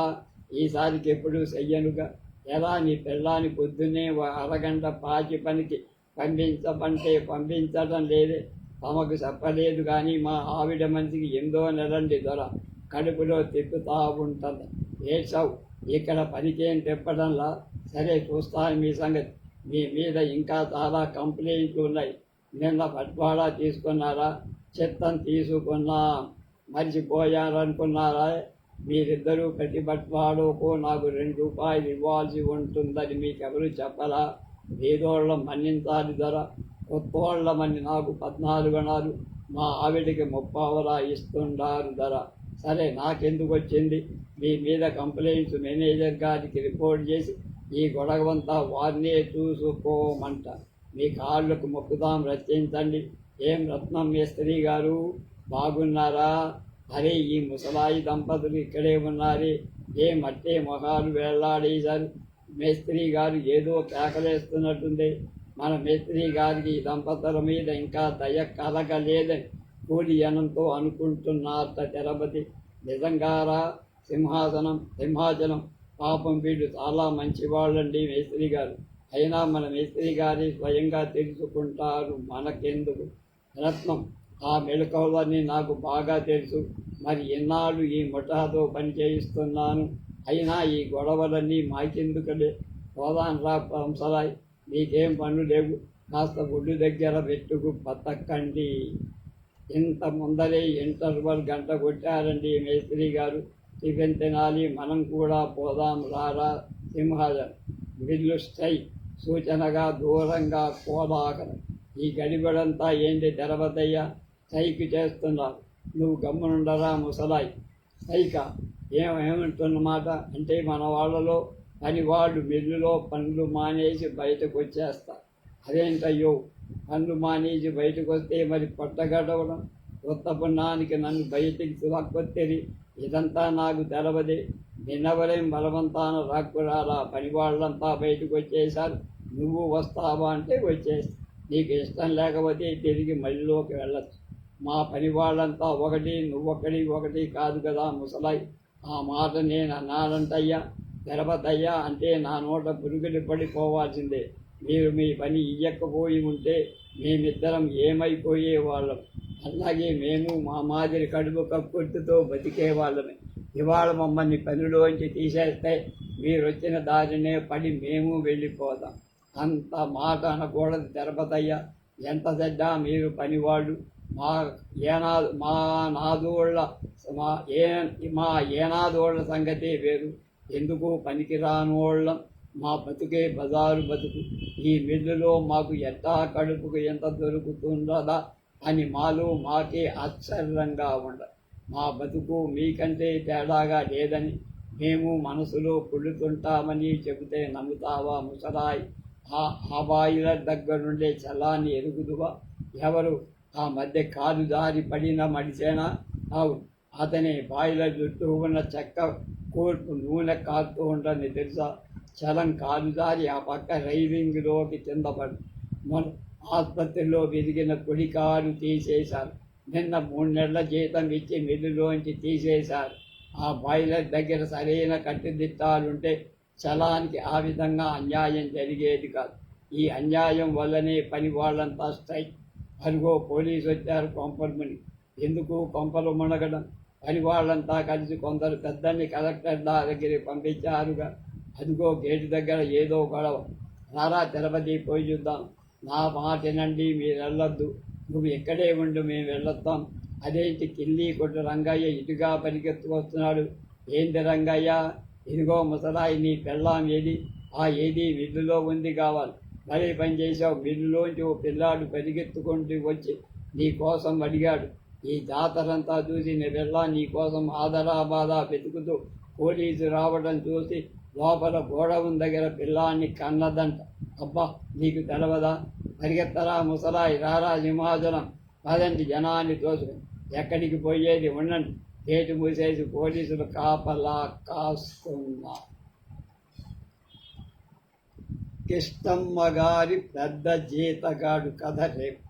ఈసారికి ఎప్పుడు చెయ్యనుగా. ఎలా నీ పిల్లాని పొద్దున్నే అరగంట పాచి పనికి పంపించడం లేదే. తమకు చెప్పలేదు కానీ మా ఆవిడ మనిషికి ఎందో నెలండి దొర కడుపులో తిప్పుతా ఉంటుంది. ఏడ్చావు ఇక్కడ పనికేం తిప్పడంలా. సరే చూస్తాను మీ సంగతి. మీ మీద ఇంకా చాలా కంప్లైంట్లు ఉన్నాయి. నిన్న పట్వాడా తీసుకున్నారా? చిత్తం తీసుకున్నా. మర్చిపోయారనుకున్నారా? మీరిద్దరూ ప్రతి పట్వాడోకో నాకు ₹2 ఇవ్వాల్సి ఉంటుందని మీకెవరు చెప్పరా? పేదోళ్ళం మన్నించాలి ధర. కొత్తోళ్ళమని నాకు 14 అన్నారు. మా ఆవిడికి 30 ఇస్తుండారు ధర. సరే నాకెందుకు వచ్చింది? మీ మీద కంప్లైంట్స్ మేనేజర్ గారికి రిపోర్ట్ చేసి ఈ గొడవంతా వారినే చూసుకోమంట. మీ కాళ్ళకు మొక్కుదాం, రచించండి. ఏం రత్నం మేస్త్రి గారు బాగున్నారా? అరే ఈ ముసలాయి దంపతులు ఇక్కడే ఉన్నారే, ఏం అట్టే మొహాలు వేళ్లాడేశారు. మేస్త్రి గారు ఏదో కేకలేస్తున్నట్టుంది. మన మేస్త్రి గారికి ఈ దంపతుల మీద ఇంకా దయ కలగలేదని కూలి జనంతో అనుకుంటున్నారట తిరుపతి. నిజంగారా? సింహాచలం పాపం వీళ్ళు చాలా మంచివాళ్ళండి మేస్త్రి గారు. అయినా మన మేస్త్రి గారి స్వయంగా తెలుసుకుంటారు, మనకెందుకు? రత్నం, ఆ మెలకువలన్నీ నాకు బాగా తెలుసు. మరి ఎన్నాళ్ళు ఈ ముఠాతో పని చేయిస్తున్నాను. అయినా ఈ గొడవలన్నీ మాకెందుకలే. పోదాన్రా పంసలాయ్, మీకేం పనులు లేవు. కాస్త గుడ్డు దగ్గర పెట్టుకు బతకండి. ఇంత ముందరే ఇంటర్వల్ గంట కొట్టారండి మేస్త్రి గారు. టిఫిన్ తినాలి, మనం కూడా పోదాం రారా. సింహాచలం విల్లు స్టై సూచనగా దూరంగా కోలాకరం. ఈ గడిబడంతా ఏంటి తెరవదయ్యా? సైకి చేస్తున్నారు. నువ్వు గమ్మునుండరా ముసలాయి. సైకా ఏమంటున్నమాట అంటే మన వాళ్ళలో పనివాళ్ళు మిల్లులో పనులు మానేసి బయటకు వచ్చేస్తారు. అదేంటయ్యో, పనులు మానేసి బయటకు వస్తే మరి పొట్టగడవడం? కొత్త పుణ్యానికి నన్ను బయటికి లాక్కొత్తేరి. ఇదంతా నాకు తెలవదే. నిన్నవరేం బలవంతాన రాక్కురాలా. పనివాళ్ళంతా బయటకు వచ్చేసారు. నువ్వు వస్తావా అంటే వచ్చేసి. నీకు ఇష్టం లేకపోతే తిరిగి మళ్ళీలోకి వెళ్ళచ్చు. మా పని వాళ్ళంతా ఒకటి, ఒకటి కాదు కదా ముసలాయి. ఆ మాట నేను అన్నానంటయ్యా. తెరపతయ్యా అంటే నా నోట పురుగులు పడిపోవాల్సిందే. మీరు మీ పని ఇయ్యకపోయి ఉంటే మేమిద్దరం ఏమైపోయేవాళ్ళం. అలాగే మేము మా మాదిరి కడుపు కక్కుర్తితో బతికేవాళ్ళమే. ఇవాళ మమ్మల్ని పనిలోంచి తీసేస్తే మీరు వచ్చిన దారినే పడి మేము వెళ్ళిపోతాం. అంత మాట అనకూడదు తెరపతయ్యా. ఎంత చెడ్డా మీరు పనివాళ్ళు. మా ఏనాదోళ్ళ సంగతే వేరు. ఎందుకు పనికిరానోళ్ళం మా బతుకే బజారు బతుకు. ఈ మిల్లులో మాకు ఎట్టా కడుపుకు ఎంత దొరుకుతుండదా అని మాలో మాకే ఆశ్చర్యంగా మా బతుకు మీకంటే తేడాగా లేదని మేము మనసులో పుడుతుంటామని చెబితే నమ్ముతావా ముసలాయి? ఆ బాయిలర్ దగ్గరుండే చలాన్ని ఎరుగుదువా? ఎవరు? ఆ మధ్య కాలు దారి పడిన మడిసేనా? అతనే బాయిలర్ చుట్టూ ఉన్న చెక్క కోర్పు నూనె కారుతూ ఉండని తెలుసా? చలం కాలు దారి ఆ పక్క రైలింగ్లోకి కింద పడు. మన ఆసుపత్రిలో విరిగిన కుడి కాలు తీసేశారు. నిన్న 3 నెలల జీతం ఇచ్చి మిల్లులోంచి తీసేశారు. ఆ బాయిలర్ దగ్గర సరైన కట్టుదిట్టాలుంటే చలానికి ఆ విధంగా అన్యాయం జరిగేది కాదు. ఈ అన్యాయం వల్లనే పని వాళ్ళంతా స్ట్రైక్. అదిగో పోలీసు వచ్చారు కొంపలు. ఎందుకు కొంపలు మునగడం? పని వాళ్ళంతా కలిసి కొందరు పెద్దని కలెక్టర్ దగ్గరికి పంపించారుగా. అదిగో గేటు దగ్గర ఏదో గొడవ. రారా తిరుపతి పోయి చూద్దాం. నా మాటినండి, మీరు వెళ్ళొద్దు. నువ్వు ఎక్కడే ఉండు, మేము వెళ్ళొద్దాం. అదేంటి కిల్లి కొట్టు రంగయ్య ఇటుగా పరిగెత్తుకొస్తున్నాడు. ఏంటి రంగయ్య? ఇదిగో ముసలాయి, నీ పెళ్ళాం ఏది? ఏది మిల్లులో ఉంది కావాలి. మరీ పని చేసావు. మిల్లులోంచి ఓ పిల్లాడు పరిగెత్తుకుంటూ వచ్చి నీ కోసం అడిగాడు. ఈ జాతరంతా చూసి నీ వెళ్ళా నీ కోసం ఆదరాబాదా వెతుకుతూ పోలీసు రావడం చూసి లోపల గోడవం దగ్గర పిల్లాన్ని కన్నదంట. అబ్బా, నీకు తెలవదా? పరిగెత్తరా ముసలాయి, రారా సింహాచలం. పదండి, జనాన్ని తోసుకుని. ఎక్కడికి పోయేది? ఉండండి. గేటు మూసేసి పోలీసులు కాపలా కాస్తున్నా. కిష్టమ్మ గారి పెద్ద జీతగాడు కథ రేపు.